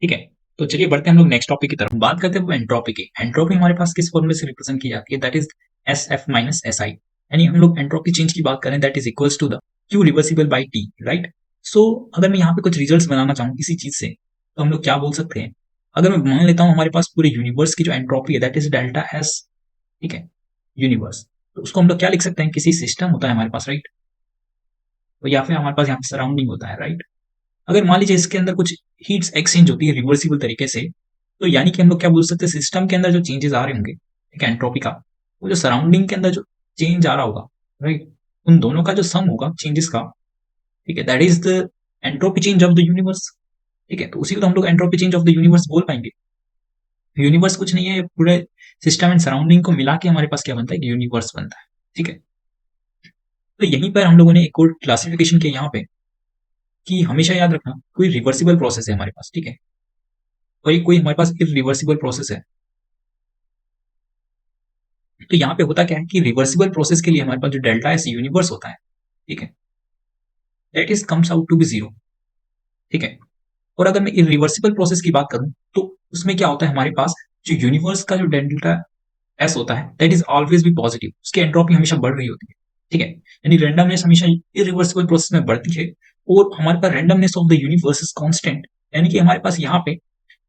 ठीक है, तो चलिए बढ़ते हैं हम लोग नेक्स्ट टॉपिक की तरफ। बात करते हैं वो एंट्रोपी की। एंट्रोपी हमारे पास किस फॉर्मूले से रिप्रेजेंट की जाती है, that is S F minus S I. यानी हम लोग एंट्रोपी चेंज की बात करें, that is equals to the Q reversible by T right. So अगर मैं यहाँ पे कुछ रिजल्ट्स बनाना चाहूँ किसी चीज से, तो हम लोग क्या बोल सकते हैं, अगर मैं मान लेता हूँ हमारे पास पूरे यूनिवर्स की जो एंट्रोपी है दैट इज डेल्टा एस, ठीक है, यूनिवर्स, तो उसको हम लोग क्या लिख सकते हैं, किसी सिस्टम होता है हमारे पास राइट, तो या फिर हमारे पास यहाँ पे सराउंडिंग होता है राइट। अगर मान लीजिए इसके अंदर कुछ हीट्स एक्सचेंज होती है रिवर्सिबल तरीके से, तो यानी कि हम लोग क्या बोल सकते हैं, सिस्टम के अंदर जो चेंजेस आ रहे होंगे, ठीक है, एंट्रोपी का, वो जो सराउंडिंग के अंदर जो चेंज आ रहा होगा राइट, उन दोनों का जो सम होगा चेंजेस का, ठीक है, that is the entropy change of the universe. ठीक है, तो उसी को तो हम लोग entropy change of the universe बोल पाएंगे। यूनिवर्स कुछ नहीं है, पूरे सिस्टम एंड सराउंडिंग को मिला के हमारे पास क्या बनता है, यूनिवर्स बनता है। ठीक है, तो यहीं पर हम लोगों ने एक और क्लासिफिकेशन किया यहाँ पे, कि हमेशा याद रखना कोई रिवर्सिबल प्रोसेस है हमारे पास, ठीक है, और ये कोई हमारे पास इरिवर्सिबल प्रोसेस है। तो यहाँ पे होता क्या है कि रिवर्सिबल प्रोसेस के लिए हमारे पास जो डेल्टा एस यूनिवर्स होता है, ठीक है, that is comes out to be zero. ठीक है, और अगर मैं इरिवर्सिबल प्रोसेस की बात करूं तो उसमें क्या होता है, हमारे पास जो यूनिवर्स का जो डेल्टा एस होता है that is always be positive, उसकी एंट्रोपी हमेशा बढ़ रही होती है। ठीक है, यानी रैंडमनेस हमेशा इरिवर्सिबल प्रोसेस में बढ़ती है, और हमारे पास randomness of the universe is constant, यानी कि हमारे पास यहाँ पे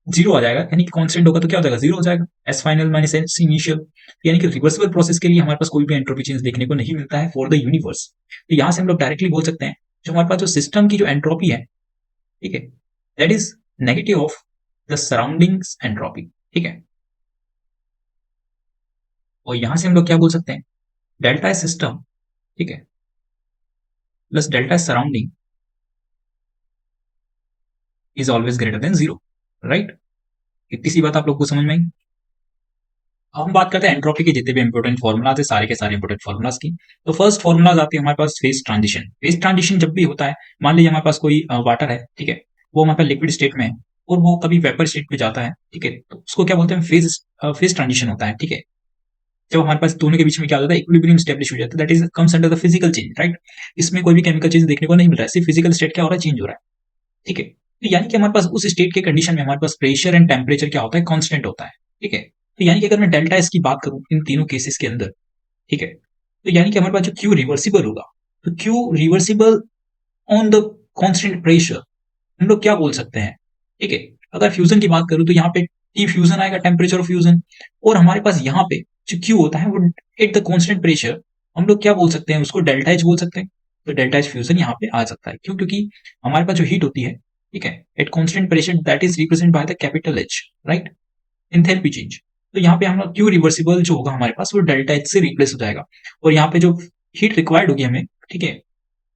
जीरो आ जाएगा, यानी कि कांस्टेंट होगा तो क्या हो जाएगा, जीरो हो जाएगा, S final minus S initial. यानी कि रिवर्सिबल प्रोसेस के लिए हमारे पास कोई भी एंट्रोपी चेंज देखने को नहीं मिलता है फॉर द यूनिवर्स। तो यहाँ से हम लोग डायरेक्टली बोल सकते हैं जो हमारे पास जो सिस्टम की जो एंट्रोपी है, ठीक है, that is negative of the surroundings entropy. ठीक है, और यहां से हम लोग क्या बोल सकते हैं, डेल्टा सिस्टम, ठीक है, plus delta surrounding is always greater than zero, right. इतनी सी बात आप लोग को समझ में आई। अब हम बात करते हैं एंट्रोपी के जितने भी इंपॉर्टेंट फॉर्मुलाज है, सारे के सारे इंपॉर्टेंट फॉर्मुलाज की। तो फर्स्ट फॉर्मुलाज आती है हमारे पास फेज ट्रांजिशन। फेज ट्रांजिशन जब भी होता है, मान लीजिए हमारे पास कोई वाटर है, ठीक है, वो हमारे पास लिक्विड स्टेट में है और वो कभी वेपर स्टेट में जाता है, ठीक है, तो उसको क्या बोलते हैं, फेज ट्रांजिशन होता है, ठीक है। जब हमारे पास दोनों के बीच में क्या होता है, इक्विलिब्रियम स्टेब्लिश हो जाता है, that is comes under the physical change, right. इसमें कोई भी केमिकल चेंज देखने को नहीं मिल रहा है, सिर्फ फिजिकल स्टेट क्या हो रहा है, चेंज हो रहा है, ठीक है। तो यानी कि हमारे पास उस स्टेट के कंडीशन में हमारे पास प्रेशर एंड टेम्परेचर क्या होता है, कांस्टेंट होता है, ठीक है। तो यानी कि अगर मैं डेल्टा एस की बात करूं इन तीनों केसेस के अंदर, ठीक है, तो यानी कि हमारे पास जो क्यू रिवर्सिबल होगा, तो Q reversible on the constant pressure, हम लोग क्या बोल सकते हैं, ठीक है। अगर फ्यूजन की बात करूं तो यहाँ पे टी फ्यूजन आएगा, टेम्परेचर ऑफ फ्यूजन, और हमारे पास यहाँ पे जो क्यू होता है वो एट द कांस्टेंट प्रेशर, हम लोग क्या बोल सकते हैं, उसको डेल्टा एच बोल सकते हैं। तो डेल्टा एच फ्यूजन यहाँ पे आ सकता है, क्यों, क्योंकि हमारे पास जो हीट होती है, ठीक है, at constant pressure that is represent by the capital H, right, enthalpy change. तो यहाँ पे हम लोग क्यू रिवर्सिबल जो होगा हमारे पास वो डेल्टा एच से रिप्लेस हो जाएगा, और यहाँ पे जो हीट रिक्वायर्ड होगी हमें, ठीक है,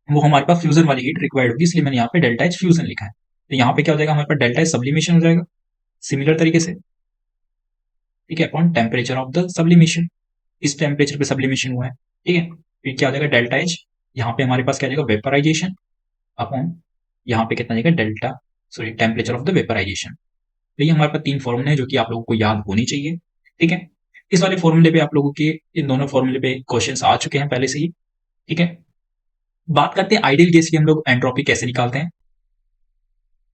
वो हमारे पास फ्यूजन वाली हीट रिक्वायर्ड होगी, इसलिए मैंने यहाँ पे डेल्टा एच फ्यूजन लिखा है। तो यहाँ पे क्या हो जाएगा, हमारे पास डेल्टा एच सब्लिमेशन हो जाएगा सिमिलर तरीके से, ठीक है, upon temperature of the sublimation, इस टेम्परेचर पे सब्लिमेशन हुआ है, ठीक है। फिर क्या हो जाएगा, डेल्टा एच, यहाँ पे हमारे पास क्या आ जाएगा, वेपराइजेशन, अपॉन यहाँ पे कितना जाएगा, delta, sorry, temperature of the vaporization. तो ये हमारे पास तीन फॉर्मूले हैं जो कि आप लोगों को याद होनी चाहिए, ठीक है। इस वाले फॉर्मूले पे आप लोगों के, इन दोनों फॉर्मूले पे क्वेश्चंस आ चुके हैं पहले से ही, ठीक है। बात करते हैं आइडियल गैस की, हम लोग एंट्रोपी कैसे निकालते हैं।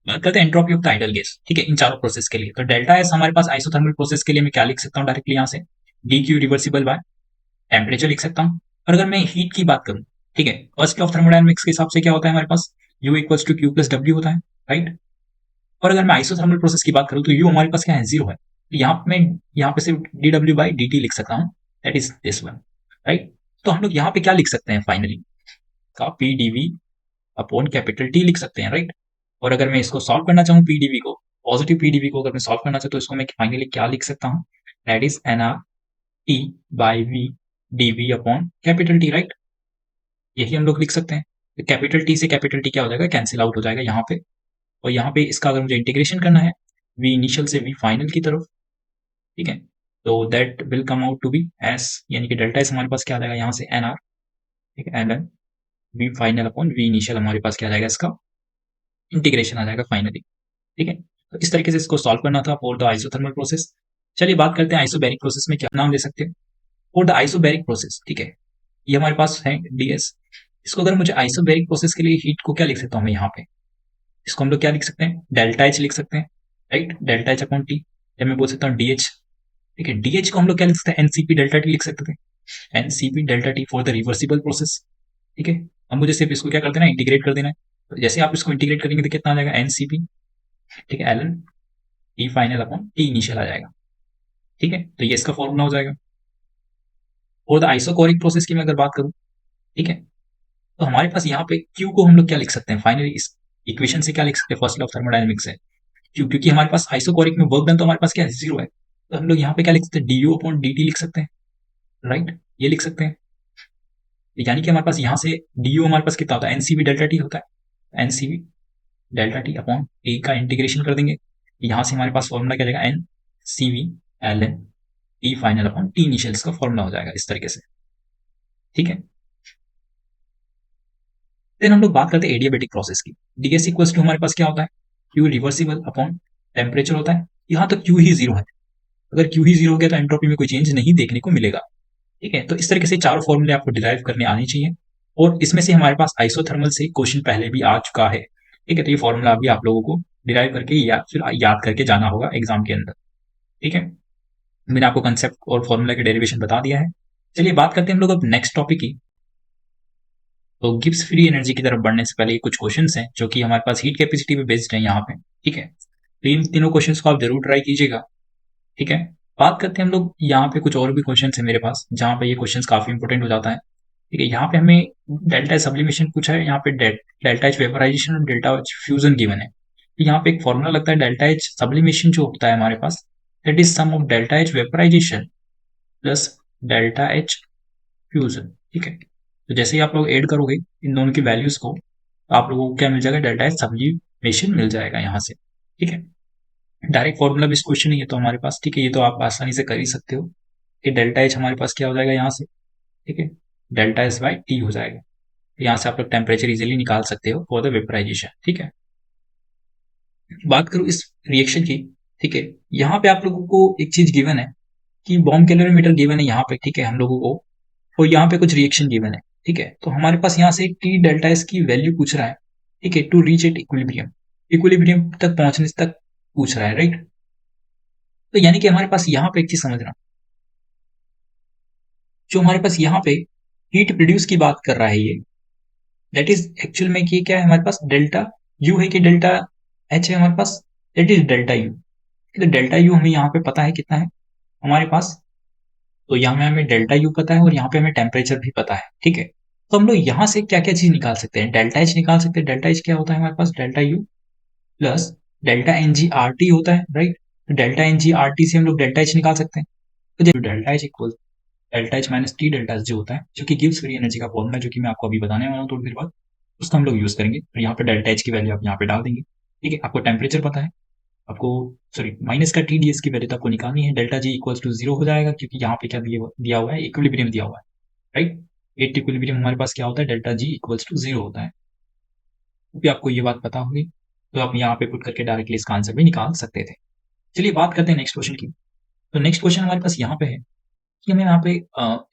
बात करते हैं entropy of the ideal gas, ठीक है, इन चारों प्रोसेस के लिए। तो डेल्टा एस हमारे पास आइसोथर्मल प्रोसेस के लिए मैं क्या लिख सकता हूँ डायरेक्टली यहाँ से, D Q reversible by temperature लिख सकता हूँ। और अगर मैं हीट की बात करूँ, ठीक है, फर्स्ट लॉ ऑफ थर्मोडायनामिक्स के हिसाब से क्या होता है हमारे पास, U equals to Q plus W होता है, राइट। और अगर मैं आइसोथर्मल प्रोसेस की बात करूँ तो यू हमारे पास क्या है, जीरो है, तो यहाँ मैं यहाँ पे सिर्फ D W by D T लिख सकता हूँ, that is this one, right. तो हम लोग यहाँ पे क्या लिख सकते हैं फाइनली, का P D V upon capital T लिख सकते हैं, राइट। और अगर मैं इसको सॉल्व करना चाहूँ पीडीवी को, पॉजिटिव पीडीवी को अगर मैं सॉल्व करना चाहूँ तो इसको मैं फाइनली क्या लिख सकता हूँ, that is N R T by V D V upon capital T, right. यही हम लोग लिख सकते हैं। तो कैपिटल टी से कैपिटल टी क्या हो जाएगा, कैंसिल आउट हो जाएगा यहाँ पे। और यहाँ पे इसका अगर मुझे इंटीग्रेशन करना है वी इनिशियल से वी फाइनल की तरफ, ठीक है, तो that will come out to be S, यानी कि डेल्टा एस हमारे पास क्या आ जाएगा यहाँ से एन आर, ठीक है, L N V final upon V initial हमारे पास क्या आ जाएगा, इसका इंटीग्रेशन आ जाएगा फाइनली, ठीक है। तो इस तरीके से इसको सॉल्व करना था फॉर द आइसोथर्मल प्रोसेस। चलिए बात करते हैं आइसोबैरिक प्रोसेस में क्या नाम दे सकते हैं, फॉर द आइसोबैरिक प्रोसेस, ठीक है, ये हमारे पास है डीएस। इसको अगर मुझे आइसोबैरिक प्रोसेस के लिए हीट को क्या लिख सकता हूँ मैं यहाँ पे, इसको हम लोग क्या लिख सकते हैं, डेल्टा एच लिख सकते हैं, right, delta H upon T, या मैं बोल सकता हूँ डीएच, ठीक है। डीएच को हम लोग क्या लिख सकते हैं, एनसीपी डेल्टा टी लिख सकते थे, NCP delta T for the reversible process, ठीक है। अब मुझे सिर्फ इसको क्या कर देना है, इंटीग्रेट कर देना है। तो जैसे आप इसको इंटीग्रेट करेंगे तो कितना आ जाएगा, एनसीपी, ठीक है, L N T final upon T initial आ जाएगा, ठीक है। तो ये इसका फॉर्मूला हो जाएगा। और द आइसोकोरिक प्रोसेस की मैं अगर बात करूं, ठीक है, तो हमारे पास यहाँ पे क्यू को हम लोग क्या लिख सकते हैं फाइनली, इस इक्वेशन से क्या लिख सकते हैं, फर्स्ट लॉ ऑफ थर्मोडायनेमिक्स है क्यू, क्योंकि हमारे पास आइसोकोरिक में वर्क डन तो हमारे पास क्या है, जीरो है। तो हम लोग यहाँ पे क्या लिख सकते हैं, D you upon D T लिख सकते हैं, राइट, ये लिख सकते हैं। यानी कि हमारे पास यहाँ से डी यू हमारे पास कितना होता है, एनसीवी डेल्टा टी होता है, N C V delta T upon T का इंटीग्रेशन कर देंगे, यहाँ से हमारे पास फॉर्मूला क्या जाएगा, N C V L N T final upon T initial का फॉर्मूला हो जाएगा इस तरीके से, ठीक है। देन हम लोग बात करते हैं एडियाबेटिक प्रोसेस की। डीएस इक्वल्स टू हमारे पास क्या होता है, क्यू रिवर्सिबल अपॉन टेम्परेचर होता है, यहाँ तो क्यू ही जीरो है। अगर क्यू ही जीरो हो गया तो एंट्रोपी में कोई चेंज नहीं देखने को मिलेगा, ठीक है। तो इस तरीके से चारों फॉर्मूले आपको डिराइव करने आनी चाहिए, और इसमें से हमारे पास आइसोथर्मल से क्वेश्चन पहले भी आ चुका है, ठीक है। तो ये फॉर्मूला भी आप लोगों को डिराइव करके या फिर याद करके जाना होगा एग्जाम के अंदर, ठीक है। मैंने आपको कंसेप्ट और फॉर्मूला के डेरिवेशन बता दिया है। चलिए बात करते हैं हम लोग अब नेक्स्ट टॉपिक की। तो गिब्स फ्री एनर्जी की तरफ बढ़ने से पहले कुछ क्वेश्चंस हैं जो कि हमारे पास हीट कैपेसिटी पे बेस्ड है यहाँ पे, ठीक है। तो इन तीनों क्वेश्चंस को आप जरूर ट्राई कीजिएगा, ठीक है। बात करते हैं हम लोग यहाँ पे कुछ और भी क्वेश्चंस है मेरे पास जहाँ पे ये क्वेश्चंस काफी इंपॉर्टेंट हो जाता है, ठीक है। यहाँ पे हमें डेल्टा सब्लिमेशन पूछा है, यहाँ पे डेल्टा एच वेपराइजेशन और डेल्टा एच फ्यूजन गिवन है। तो यहाँ पे एक फॉर्मूला लगता है, डेल्टा एच सब्लिमेशन जो होता है हमारे पास, that is sum of delta H vaporization plus delta H fusion, ठीक है। तो जैसे ही आप लोग ऐड करोगे इन दोनों की वैल्यूज को, तो आप लोगों को क्या मिल जाएगा, डेल्टा एच सब्लिमेशन मिल जाएगा यहाँ से, ठीक है। डायरेक्ट फॉर्मूला भी इस क्वेश्चन नहीं है तो हमारे पास, ठीक है, ये तो आप आसानी से कर ही सकते हो कि डेल्टा एच हमारे पास क्या हो जाएगा यहाँ से, ठीक है, डेल्टा एस बाई टी हो जाएगा। तो यहाँ से आप लोग टेम्परेचर इजीली निकाल सकते हो फॉर द वेपराइजेशन, ठीक है। बात करूँ इस रिएक्शन की, ठीक है, यहाँ पे आप लोगों को एक चीज गिवन है कि बॉम्ब कैलोरीमीटर गिवन है यहाँ पे, ठीक है, हम लोगों को, और यहाँ पे कुछ रिएक्शन गिवन है, ठीक है। तो हमारे पास यहाँ से टी डेल्टा एस की वैल्यू पूछ रहा है, ठीक है, to reach at equilibrium, equilibrium तक पहुंचने तक पूछ रहा है, राइट। तो यानी कि हमारे पास यहाँ पे एक चीज समझना, जो हमारे पास यहाँ पे हीट प्रोड्यूस की बात कर रहा है ये, दैट इज एक्चुअल में ये क्या है, हमारे पास डेल्टा यू है कि डेल्टा एच है हमारे पास, दैट इज डेल्टा यू। तो डेल्टा यू हमें यहाँ पे पता है कितना है हमारे पास, तो यहाँ में हमें डेल्टा यू पता है और यहाँ पे हमें टेम्परेचर भी पता है, ठीक है। तो हम लोग यहाँ से क्या क्या चीज निकाल सकते हैं, डेल्टा एच निकाल सकते हैं। डेल्टा एच क्या होता है हमारे पास, delta U plus delta N G R T होता है, राइट। तो delta N G R T से हम लोग डेल्टा एच निकाल सकते हैं। तो जो delta H equal delta H minus T delta H जो होता है, जो कि गिव्स फ्री एनर्जी का फॉर्मूला, जो कि मैं आपको अभी बताने वाला हूँ थोड़ी देर बाद, उसका हम लोग यूज करेंगे। और यहाँ पे डेल्टा एच की वैल्यू आप यहाँ पे डाल देंगे, ठीक है। आपको टेम्परेचर पता है, आपको सॉरी माइनस का टी डी एस की वैल्यू तो आपको निकालनी है, delta G equals to zero हो जाएगा, क्योंकि यहाँ पे क्या दिया हुआ है, इक्विलिब्रियम दिया हुआ है, राइट। एट इक्विलिब्रियम हमारे पास क्या होता है, delta G equals to zero होता है। तो भी आपको ये बात पता होगी, तो आप यहाँ पे पुट करके डायरेक्टली इसका आंसर भी निकाल सकते थे। चलिए बात करते हैं नेक्स्ट क्वेश्चन की। तो नेक्स्ट क्वेश्चन हमारे पास यहाँ पे है कि हमें यहाँ पे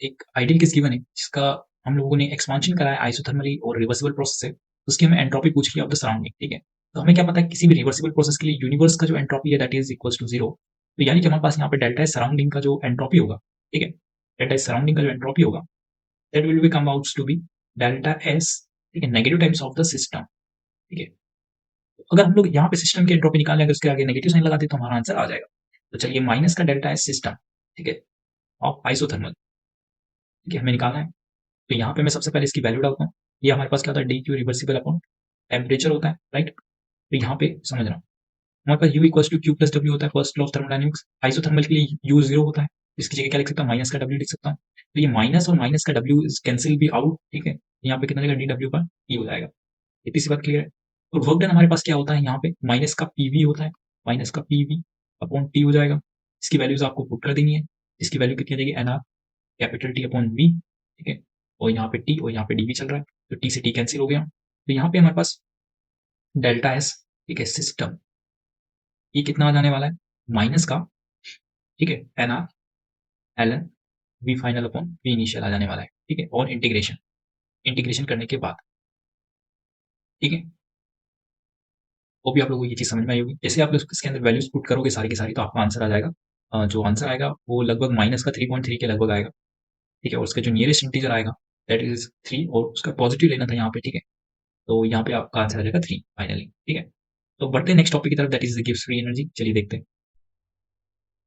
एक आइडियल केस गिवन है, जिसका हम लोगों ने एक्सपांशन करा है आइसोथर्मली और रिवर्सिबल प्रोसेस से, उसकी हमें एंट्रोपी पूछ लिया ऑफ द सराउंडिंग, ठीक है। तो हमें क्या पता है, किसी भी रिवर्सिबल प्रोसेस के लिए यूनिवर्स का जो एंट्रोपी है that is equals to zero. तो यानी कि हमारे पास यहाँ पे डेल्टा एस सराउंडिंग का जो एंट्रोपी होगा, ठीक है, डेल्टा एस सराउंडिंग का जो एंट्रोपी होगा, that will be come out to be delta S, ठीक है, negative times of the system, ठीक है। अगर हम लोग यहाँ पे सिस्टम की एंट्रोपी निकालने, अगर उसके आगे नेगेटिव साइन लगा दे तो हमारा आंसर आ जाएगा। तो चलिए माइनस का डेल्टा एस सिस्टम, ठीक है, ऑफ आइसोथर्मल, ठीक है, हमें निकालना है। तो यहाँ पे मैं सबसे पहले इसकी वैल्यू डालता हूँ। ये हमारे पास क्या होता है, D Q reversible upon temperature होता है, राइट। तो यहाँ पे समझना, हमारे पास U equals to Q plus W होता है, first law of thermodynamics. Isothermal के लिए यू जीरो होता है, इसकी जगह क्या लिख सकता हूँ, माइनस का डब्ल्यू लिख सकता हूँ। तो ये माइनस और माइनस का डब्ल्यू इज कैंसिल भी आउट, ठीक है। यहाँ पे कितना देगा, डी डब्ल्यू का ई हो जाएगा। इतनी सी बात क्लियर है। और वर्क डन हमारे पास क्या होता है, यहाँ पे माइनस का पीवी होता है, माइनस का पीवी अपॉन टी हो जाएगा। इसकी वैल्यूज आपको पुट कर देनी है। इसकी वैल्यू कितनी आ जाएगी, N R capital T upon V, ठीक है। और यहाँ पे टी और यहाँ पे डी भी चल रहा है, तो टी से टी कैंसिल हो गया। तो यहाँ पे हमारे पास डेल्टा एस, ठीक है, सिस्टम, ये कितना आ जाने वाला है, माइनस का, ठीक है, N R L N V final upon V initial आ जाने वाला है, ठीक है। और इंटीग्रेशन, इंटीग्रेशन करने के बाद, ठीक है, वो भी आप लोगों को ये चीज समझ में आई होगी। जैसे आप लोग इसके अंदर वैल्यूज पुट करोगे सारी की सारी, तो आपका आंसर आ जाएगा। जो आंसर आएगा वो लगभग माइनस का 3.3 के लगभग आएगा, ठीक है। और उसका जो नियरेस्ट इंटीजर आएगा दैट इज 3, और उसका पॉजिटिव लेना था यहाँ पे, ठीक है। तो यहाँ पे आपका आंसर आ जाएगा 3 फाइनली, ठीक है। तो बढ़ते हैं नेक्स्ट टॉपिक की तरफ, दैट इज द गिव्स फ्री एनर्जी। चलिए देखते हैं,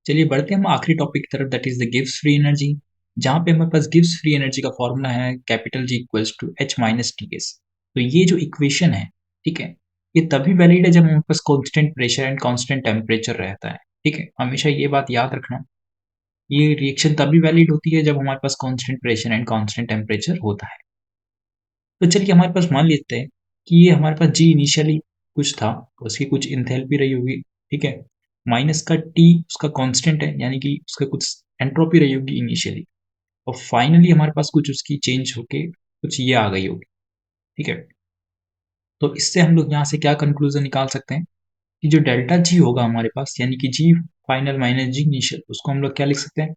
चलिए बढ़ते हैं हम आखिरी टॉपिक की तरफ, दैट इज द गिव्स फ्री एनर्जी। जहाँ पे हमारे पास गिव्स फ्री एनर्जी का फॉर्मूला है capital G equals to H minus T S. तो ये जो इक्वेशन है, ठीक है, ये तभी वैलिड है जब हमारे पास constant pressure and constant temperature रहता है, ठीक है। हमेशा ये बात याद रखना, ये रिएक्शन तभी वैलिड होती है जब हमारे पास constant pressure and constant temperature होता है। तो चलिए हमारे पास मान लेते हैं कि ये हमारे पास जी इनिशियली कुछ था, उसकी कुछ इंथैल्पी रही होगी, ठीक है। माइनस का टी उसका कांस्टेंट है, यानी कि उसका कुछ एंट्रोपी रही होगी इनिशियली, और फाइनली हमारे पास कुछ उसकी चेंज होके कुछ ये आ गई होगी, ठीक है। तो इससे हम लोग यहाँ से क्या कंक्लूजन निकाल सकते हैं कि जो डेल्टा जी होगा हमारे पास, यानी कि जी फाइनल माइनस जी इनिशियल, उसको हम लोग क्या लिख सकते हैं,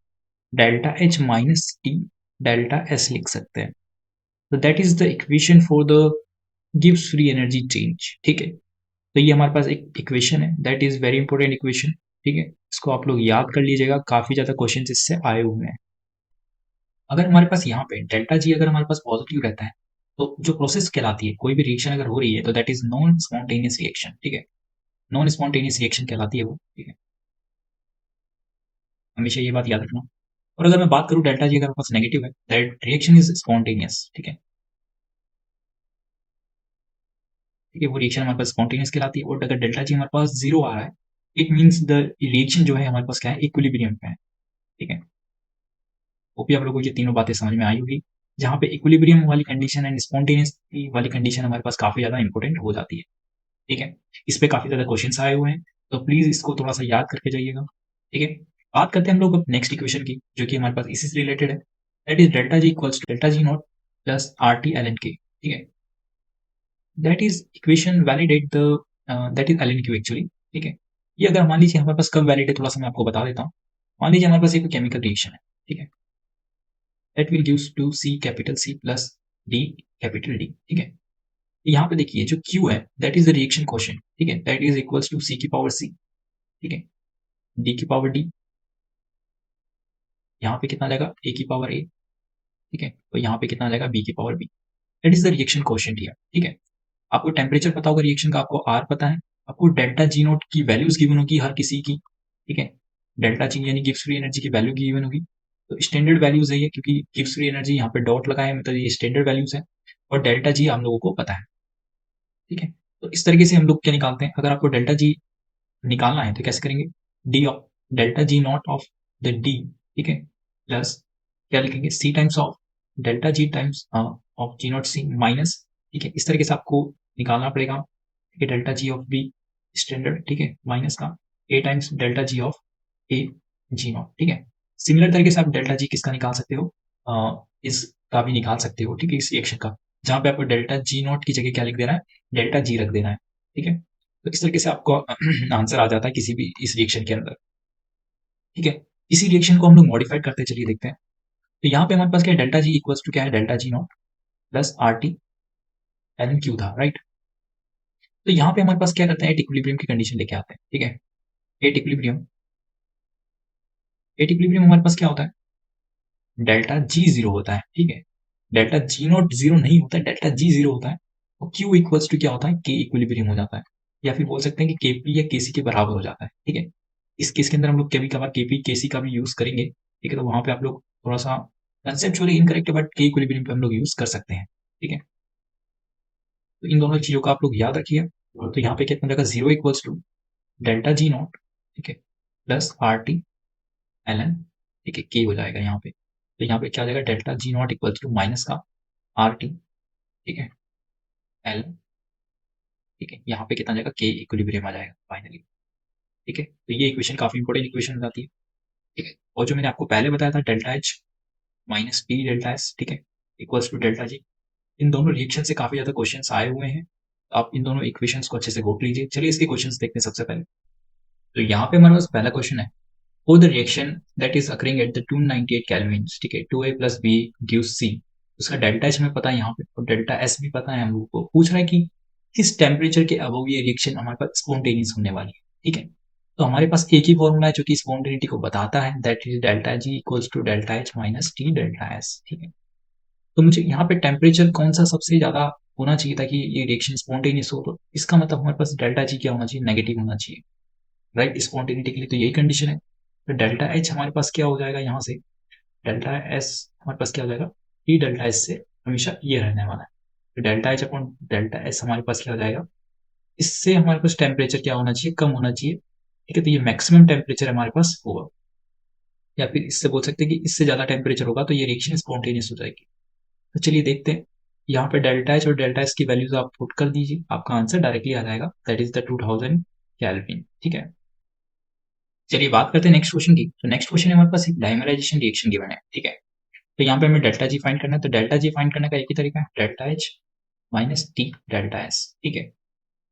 delta H minus T delta S लिख सकते हैं। तो that is the equation for the गिव्स फ्री एनर्जी चेंज, ठीक है। तो ये हमारे पास एक इक्वेशन है, that is very important equation, ठीक है। इसको आप लोग याद कर लीजिएगा, काफी ज्यादा क्वेश्चन इससे आए हुए हैं। अगर हमारे पास यहाँ पे डेल्टा जी अगर हमारे पास पॉजिटिव रहता है, तो जो प्रोसेस कहलाती है, कोई भी रिएक्शन अगर हो रही है, तो that is non spontaneous reaction, ठीक है। नॉन स्पॉन्टेनियस रिएक्शन कहलाती है वो, ठीक है। हमेशा ये बात याद रखना। और अगर मैं बात करूँ डेल्टा जी अगर हमारे पास नेगेटिव है, दैट रिएक्शन इज स्पॉन्टेनियस, ठीक है, ठीक है। वो रिएक्शन हमारे पास स्पॉन्टेनियस कहलाती है। और अगर डेल्टा जी हमारे पास जीरो आ रहा है, इट मीन्स द रिएक्शन जो है हमारे पास क्या है, इक्विलिब्रियम पे है, ठीक है। होप आप लोगों को ये तीनों बातें समझ में आई होगी, जहाँ पे इक्विलिब्रियम वाली कंडीशन एंड स्पॉन्टेनियस वाली कंडीशन हमारे पास काफ़ी ज़्यादा इंपॉर्टेंट हो जाती है। ठीक है? इस पे काफ़ी ज़्यादा क्वेश्चंस आए हुए हैं, तो प्लीज़ इसको थोड़ा-सा याद करके जाइएगा। ठीक है? बात करते हैं हम लोग अब नेक्स्ट इक्वेशन की, जो कि हमारे पास इसी से रिलेटेड है। That is delta G equals to delta G not plus RT ln k। ठीक है? That is equation validate the that is ln q actually. ठीक है? ये अगर मान लीजिए हमारे पास कब वैलिड है, थोड़ा-सा मैं आपको बता देता हूँ। मान लीजिए हमारे पास एक केमिकल रिएक्शन है। ठीक है? That will gives to C capital C plus D capital D। ठीक है? यहाँ पे देखिए जो Q है that is the reaction coefficient. ठीक है? That is equals to C की पावर C। ठीक है? D की पावर D, यहाँ पे कितना आ जाएगा A की पावर A। ठीक है? और यहाँ पे कितना आ जाएगा B की power B। That is the reaction coefficient here. ठीक है? आपको टेम्परेचर पता होगा रिएक्शन का, आपको R पता है, आपको डेल्टा G नॉट की वैल्यूज़ गिवन होगी हर किसी की। ठीक है? डेल्टा G यानी गिब्स फ्री एनर्जी की वैल्यू गिवन होगी। तो स्टैंडर्ड वैल्यूज़ है ये, क्योंकि गिब्स फ्री एनर्जी यहाँ पे डॉट लगा है, मतलब ये स्टैंडर्ड वैल्यूज़ है, और डेल्टा G हम लोगों को पता है। ठीक है? तो इस तरीके से हम लोग क्या निकालते हैं, अगर आपको डेल्टा G निकालना है तो कैसे करेंगे, D of delta G not of the D. ठीक है? प्लस क्या लिखेंगे, C times of delta G times of G not C minus. ठीक है? इस तरीके से आपको निकालना पड़ेगा। ठीक है? Delta G of B standard. ठीक है? माइनस का A times delta G of A G not. ठीक है? सिमिलर तरीके से आप डेल्टा जी किसका निकाल सकते हो, इसका भी निकाल सकते हो। ठीक है? इस रिएक्शन का, जहां पे आपको डेल्टा जी नॉट की जगह क्या लिख देना है, डेल्टा जी रख देना है। ठीक है? तो इस तरीके से आपको आंसर आ जाता है किसी भी इस रिएक्शन के अंदर। ठीक है? इसी रिएक्शन को हम लोग मॉडिफाइड करते चलिए देखते हैं। तो यहाँ पे हमारे पास क्या है, डेल्टा जी इक्वल्स टू क्या है, delta G not plus R T L Q था, राइट? तो यहाँ पे हमारे पास क्या करते हैं, एट इक्विलिब्रियम की कंडीशन लेके आते हैं। ठीक है? एट इक्विलिब्रियम, एट इक्विलिब्रियम हमारे पास क्या होता है, डेल्टा जी जीरो होता है। ठीक है? डेल्टा जी नॉट जीरो नहीं होता है, डेल्टा जी जीरो होता है। और क्यू इक्वल्स टू क्या होता है, के इक्विलिब्रियम हो जाता है, या फिर बोल सकते हैं कि केपी या केसी के बराबर हो जाता है। ठीक है? इस केस के अंदर हम लोग कभी कभार केपी केसी का भी यूज करेंगे। ठीक है? तो वहां पे आप लोग थोड़ा सा कंसेप्चुअली इनकरेक्ट है, बट के इक्विलिब्रियम पे हम लोग यूज कर सकते हैं। ठीक है? तो इन दोनों चीजों का आप लोग याद रखिए। तो यहाँ पे कितना जाएगा, zero equals to delta G not, ठीक है, plus R T L N. ठीक है? के हो जाएगा यहाँ पे। तो यहाँ पे क्या हो जाएगा, delta G not equals to minus का आर टी। ठीक है? एल। ठीक है? यहाँ पे कितना जाएगा, के इक्विलिब्रियम आ जाएगा फाइनली। ठीक है? तो ये इक्वेशन काफी इंपॉर्टेंट इक्वेशन हो जाती है। ठीक है? और जो मैंने आपको पहले बताया था, delta H minus P delta S, ठीक है, इक्वल्स टू डेल्टा जी, इन दोनों रिएक्शन से काफी ज्यादा क्वेश्चंस आए हुए हैं। आप इन दोनों इक्वेशंस को अच्छे से घोट लीजिए। चलिए इसके क्वेश्चंस देखते हैं सबसे पहले। तो यहाँ पे हमारे पास पहला क्वेश्चन है, for the reaction that is occurring at the 298 kelvin. ठीक है? 2a प्लस बी गिव्स सी। उसका डेल्टा एच हमें पता है यहाँ पे, और डेल्टा एस भी पता है हम लोग को। पूछ रहा है कि किस टेम्परेचर के अबव ये रिएक्शन हमारे पास स्पॉन्टेनियस होने वाली है। ठीक है? तो हमारे पास एक ही फॉर्मूला है जो कि स्पॉन्टेनिटी को बताता है, that is delta G equals to delta H minus T delta S. ठीक है? तो मुझे यहाँ पे टेम्परेचर कौन सा सबसे ज्यादा होना चाहिए ताकि ये रिएक्शन स्पॉन्टेनियस हो, तो इसका मतलब हमारे पास डेल्टा जी क्या होना चाहिए, नेगेटिव होना चाहिए, राइट? स्पॉन्टेनिटी के लिए तो यही कंडीशन है। तो डेल्टा एच हमारे पास क्या हो जाएगा, यहाँ से डेल्टा एस हमारे पास क्या हो जाएगा, टी डेल्टा एस से हमेशा ये रहने वाला है। तो delta H upon delta S हमारे पास क्या हो जाएगा, इससे हमारे पास टेम्परेचर क्या होना चाहिए, कम होना चाहिए। ठीक है? तो ये मैक्सिमम टेम्परेचर हमारे पास होगा, या फिर इससे बोल सकते हैं कि इससे ज्यादा टेम्परेचर होगा तो ये रिएक्शन स्पॉन्टेनियस हो जाएगी। तो चलिए देखते हैं। यहाँ पे डेल्टा एच और डेल्टा एस की वैल्यूज आप पुट कर दीजिए, आपका आंसर डायरेक्टली आ जाएगा, दैट इज द 2000 केल्विन। ठीक है? चलिए बात करते हैं नेक्स्ट क्वेश्चन की। तो नेक्स्ट क्वेश्चन हमारे पास एक डाइमराइजेशन रिएक्शन गिवन है। ठीक है? तो यहाँ पे हमें डेल्टा जी फाइंड करना है। तो डेल्टा जी फाइंड करने का एक ही तरीका है, delta H minus T delta S. ठीक है?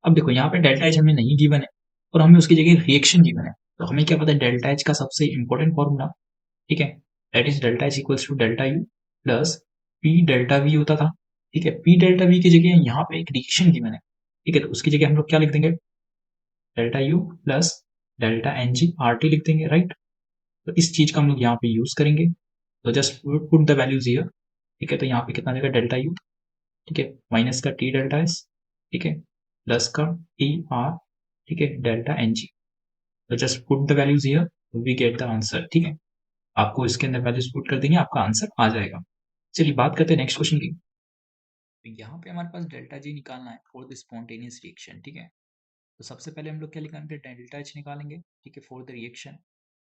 अब देखो यहाँ पे डेल्टा एच हमें नहीं गिवन है, और हमें उसकी जगह रिएक्शन गिवन है। तो हमें क्या पता है, डेल्टा एच का सबसे इंपॉर्टेंट फॉर्मूला, ठीक है, that is delta H equals to delta U plus P delta V होता था। ठीक है? पी डेल्टा वी की जगह यहाँ पे एक रिएक्शन गिवन है। ठीक है? तो उसकी जगह हम लोग क्या लिख देंगे, delta U plus delta N G R T लिख देंगे, राइट? तो इस चीज का हम लोग यहाँ पे यूज करेंगे। तो just put the values here. ठीक है? तो यहाँ पे कितना देगा, डेल्टा यू, ठीक है, माइनस का टी डेल्टा एस, ठीक है, प्लस का टी आर, ठीक है, डेल्टा एन जी। तो just put the values here, we get the answer. ठीक है? आपको इसके अंदर वैल्यूज पुट कर देंगे, आपका आंसर आ जाएगा। चलिए बात करते हैं नेक्स्ट क्वेश्चन की। तो यहाँ पे हमारे पास डेल्टा जी निकालना है फॉर द स्पॉन्टेनियस रिएक्शन। ठीक है? तो सबसे पहले हम लोग क्या निकालेंगे, डेल्टा एच निकालेंगे। ठीक है? For the reaction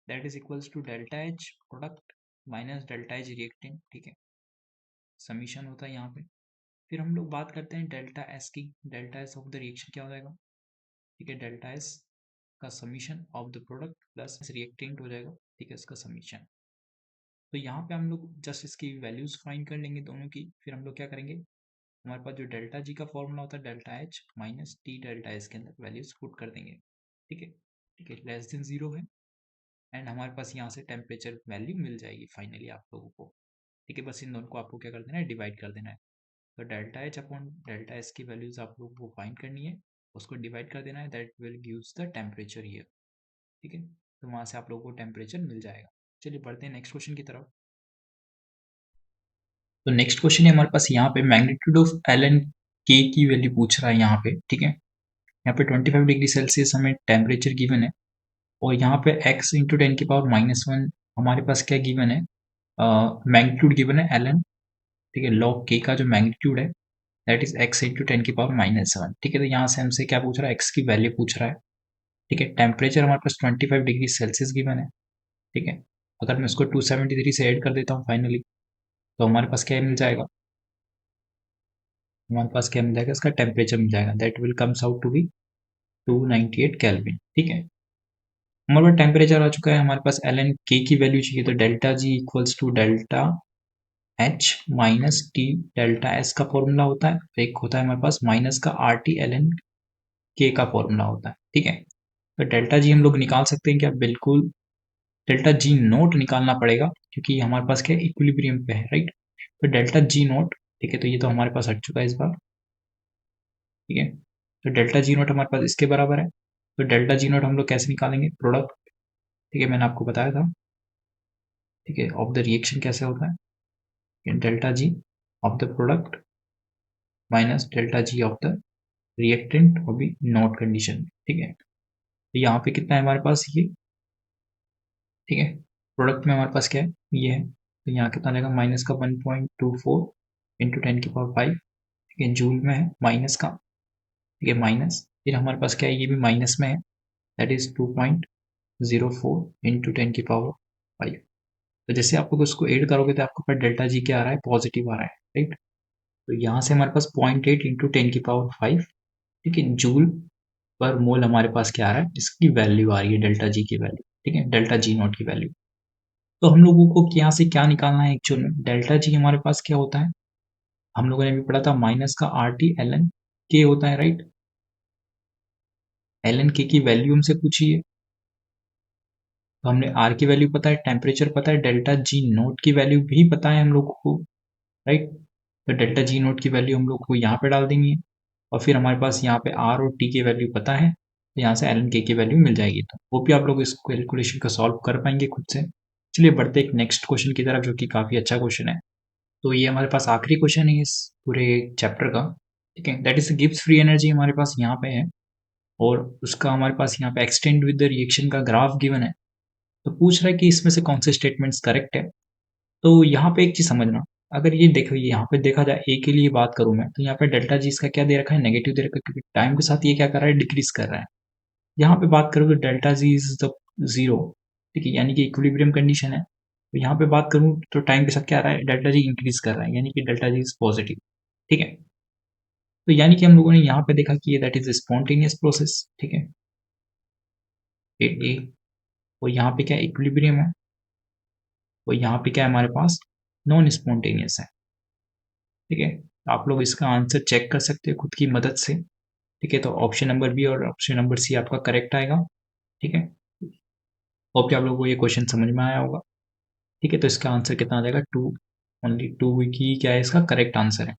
that is equals to delta H product minus delta H reactant, ठीक है, समीशन होता है यहाँ पे। फिर हम लोग बात करते हैं डेल्टा एस की। Delta S of the reaction क्या हो जाएगा, ठीक है, डेल्टा एस का summation of the product plus reactant हो जाएगा, ठीक है, इसका समीशन। तो यहाँ पे हम लोग जस्ट इसकी वैल्यूज फाइंड कर लेंगे दोनों की। फिर हम लोग क्या करेंगे, हमारे पास जो डेल्टा जी का फॉर्मूला होता है delta H minus T delta S के अंदर वैल्यूज पुट कर देंगे, ठीक है, ठीक है, लेस देन जीरो है। एंड हमारे पास यहाँ से टेम्परेचर वैल्यू मिल जाएगी फाइनली आप लोगों को, ठीक है। बस इन दोनों को आपको क्या कर देना है, डिवाइड कर देना है। तो delta H upon delta S की वैल्यूज आप लोग को फाइंड करनी है, उसको डिवाइड कर देना है, that will gives the temperature here, ठीक है। तो वहाँ से आप लोगों को टेम्परेचर मिल जाएगा। चलिए बढ़ते हैं नेक्स्ट क्वेश्चन की तरफ। तो नेक्स्ट क्वेश्चन है हमारे पास यहाँ पे मैग्नीट्यूड ऑफ एल एन के की वैल्यू पूछ रहा है यहाँ पे, ठीक है। यहाँ पे 25 डिग्री सेल्सियस हमें टेम्परेचर गिवन है, और यहाँ पे x इंटू 10⁻⁻1 हमारे पास क्या गिवन है, मैग्नीट्यूड गिवन है एल एन, ठीक है। लॉग के का जो मैग्नीट्यूड है दैट इज x इंटू 10⁻⁻7, ठीक है। तो यहाँ से हमसे क्या पूछ रहा है, x की वैल्यू पूछ रहा है, ठीक है। टेम्परेचर हमारे पास 25 डिग्री सेल्सियस गिवन है, ठीक है। अगर मैं उसको 273 से ऐड कर देता हूँ फाइनली, तो हमारे पास क्या मिल जाएगा, हमारे पास क्या मिल जाएगा, इसका टेम्परेचर मिल जाएगा, that will comes out to be 298 kelvin, ठीक है। हमारे पास टेम्परेचर आ चुका है, हमारे पास एल एन के की वैल्यू चाहिए, तो delta G equals to delta H minus T delta S का फॉर्मूला होता है, एक होता है हमारे पास माइनस का R T L N K का फॉर्मूला होता है, ठीक है। तो डेल्टा जी हम लोग निकाल सकते हैं क्या, बिल्कुल डेल्टा जी नोट निकालना पड़ेगा, क्योंकि हमारे पास क्या इक्विलिब्रियम पे है, राइट। तो डेल्टा जी नोट, ठीक है, तो ये तो हमारे पास हट चुका है इस बार, ठीक है। तो डेल्टा जी नोट हमारे पास इसके बराबर है। तो डेल्टा जी नोट हम लोग कैसे निकालेंगे, प्रोडक्ट, ठीक है, मैंने आपको बताया था, ठीक है, ऑफ द रिएक्शन कैसे होता है, delta G of the product minus delta G of the reactant, और भी नोट कंडीशन में, ठीक है। तो यहाँ पे कितना है हमारे पास ये, ठीक है, प्रोडक्ट में हमारे पास क्या है, ये है, तो यहाँ कितना लगेगा, माइनस का 1.24 इंटू 10⁵, ठीक है, जूल में है माइनस का, ठीक है, माइनस, फिर हमारे पास क्या है, ये भी माइनस में है, दैट इज 2.04 इंटू 10⁵। तो जैसे आप लोग उसको ऐड करोगे तो आपको पर डेल्टा जी क्या आ रहा है, पॉजिटिव आ रहा है, राइट। तो यहाँ से हमारे पास 0.8 इंटू 10⁵, ठीक है, जूल पर मोल हमारे पास क्या आ रहा है, इसकी वैल्यू आ रही है, डेल्टा जी की वैल्यू, ठीक है, डेल्टा जी नॉट की वैल्यू। तो हम लोगों को यहाँ से क्या निकालना है एक्चुअल में, डेल्टा जी हमारे पास क्या होता है, हम लोगों ने भी पढ़ा था माइनस का आर टी एल एन के होता है, राइट। एल एन के की वैल्यू हमसे पूछी है, तो हमने आर की वैल्यू पता है, टेम्परेचर पता है, डेल्टा जी नोट की वैल्यू भी पता है हम लोगों को, राइट। तो डेल्टा जी नोट की वैल्यू हम लोग को यहाँ पे डाल देंगे, और फिर हमारे पास यहाँ पे आर और टी की वैल्यू पता है, तो यहाँ से एल एन के की वैल्यू मिल जाएगी। तो वो भी आप लोग इस कैलकुलेशन को सॉल्व कर पाएंगे खुद से। चलिए बढ़ते एक नेक्स्ट क्वेश्चन की तरफ, जो कि काफ़ी अच्छा क्वेश्चन है। तो ये हमारे पास आखिरी क्वेश्चन है इस पूरे चैप्टर का, ठीक है, that is Gibbs free energy हमारे पास यहाँ पे है, और उसका हमारे पास यहाँ पे एक्सटेंड विद द रिएक्शन का ग्राफ गिवन है। तो पूछ रहा है कि इसमें से कौन से स्टेटमेंट्स करेक्ट है। तो यहाँ पे एक चीज समझना, अगर ये देखो, ये यहाँ पे देखा जाए ए के लिए बात करूं मैं, तो यहाँ पे डेल्टा जी इसका क्या दे रखा है, नेगेटिव दे रखा है, क्योंकि टाइम के साथ ये क्या कर रहा है, डिक्रीज कर रहा है। यहाँ पे बात करूँ तो delta ji is the zero, ठीक है, यानी कि इक्विलिब्रियम कंडीशन है। तो यहाँ पे बात करूँ तो टाइम के साथ क्या आ रहा है, डेल्टा जी इंक्रीज कर रहा है, यानी कि डेल्टा जी इज पॉजिटिव, ठीक है। तो यानी कि हम लोगों ने यहाँ पे देखा कि दैट इज स्पॉन्टेनियस प्रोसेस, ठीक है, ए। और यहाँ पे क्या इक्विलिब्रियम है, और यहाँ पे क्या है हमारे पास, नॉन स्पॉन्टेनियस है, ठीक है। आप लोग इसका आंसर चेक कर सकते हैं खुद की मदद से, ठीक है। तो ऑप्शन नंबर बी और ऑप्शन नंबर सी आपका करेक्ट आएगा, ठीक है। होप कि आप लोगों को ये क्वेश्चन समझ में आया होगा, ठीक है। तो इसका आंसर कितना आ जाएगा, टू, ओनली टू की क्या है इसका करेक्ट आंसर है।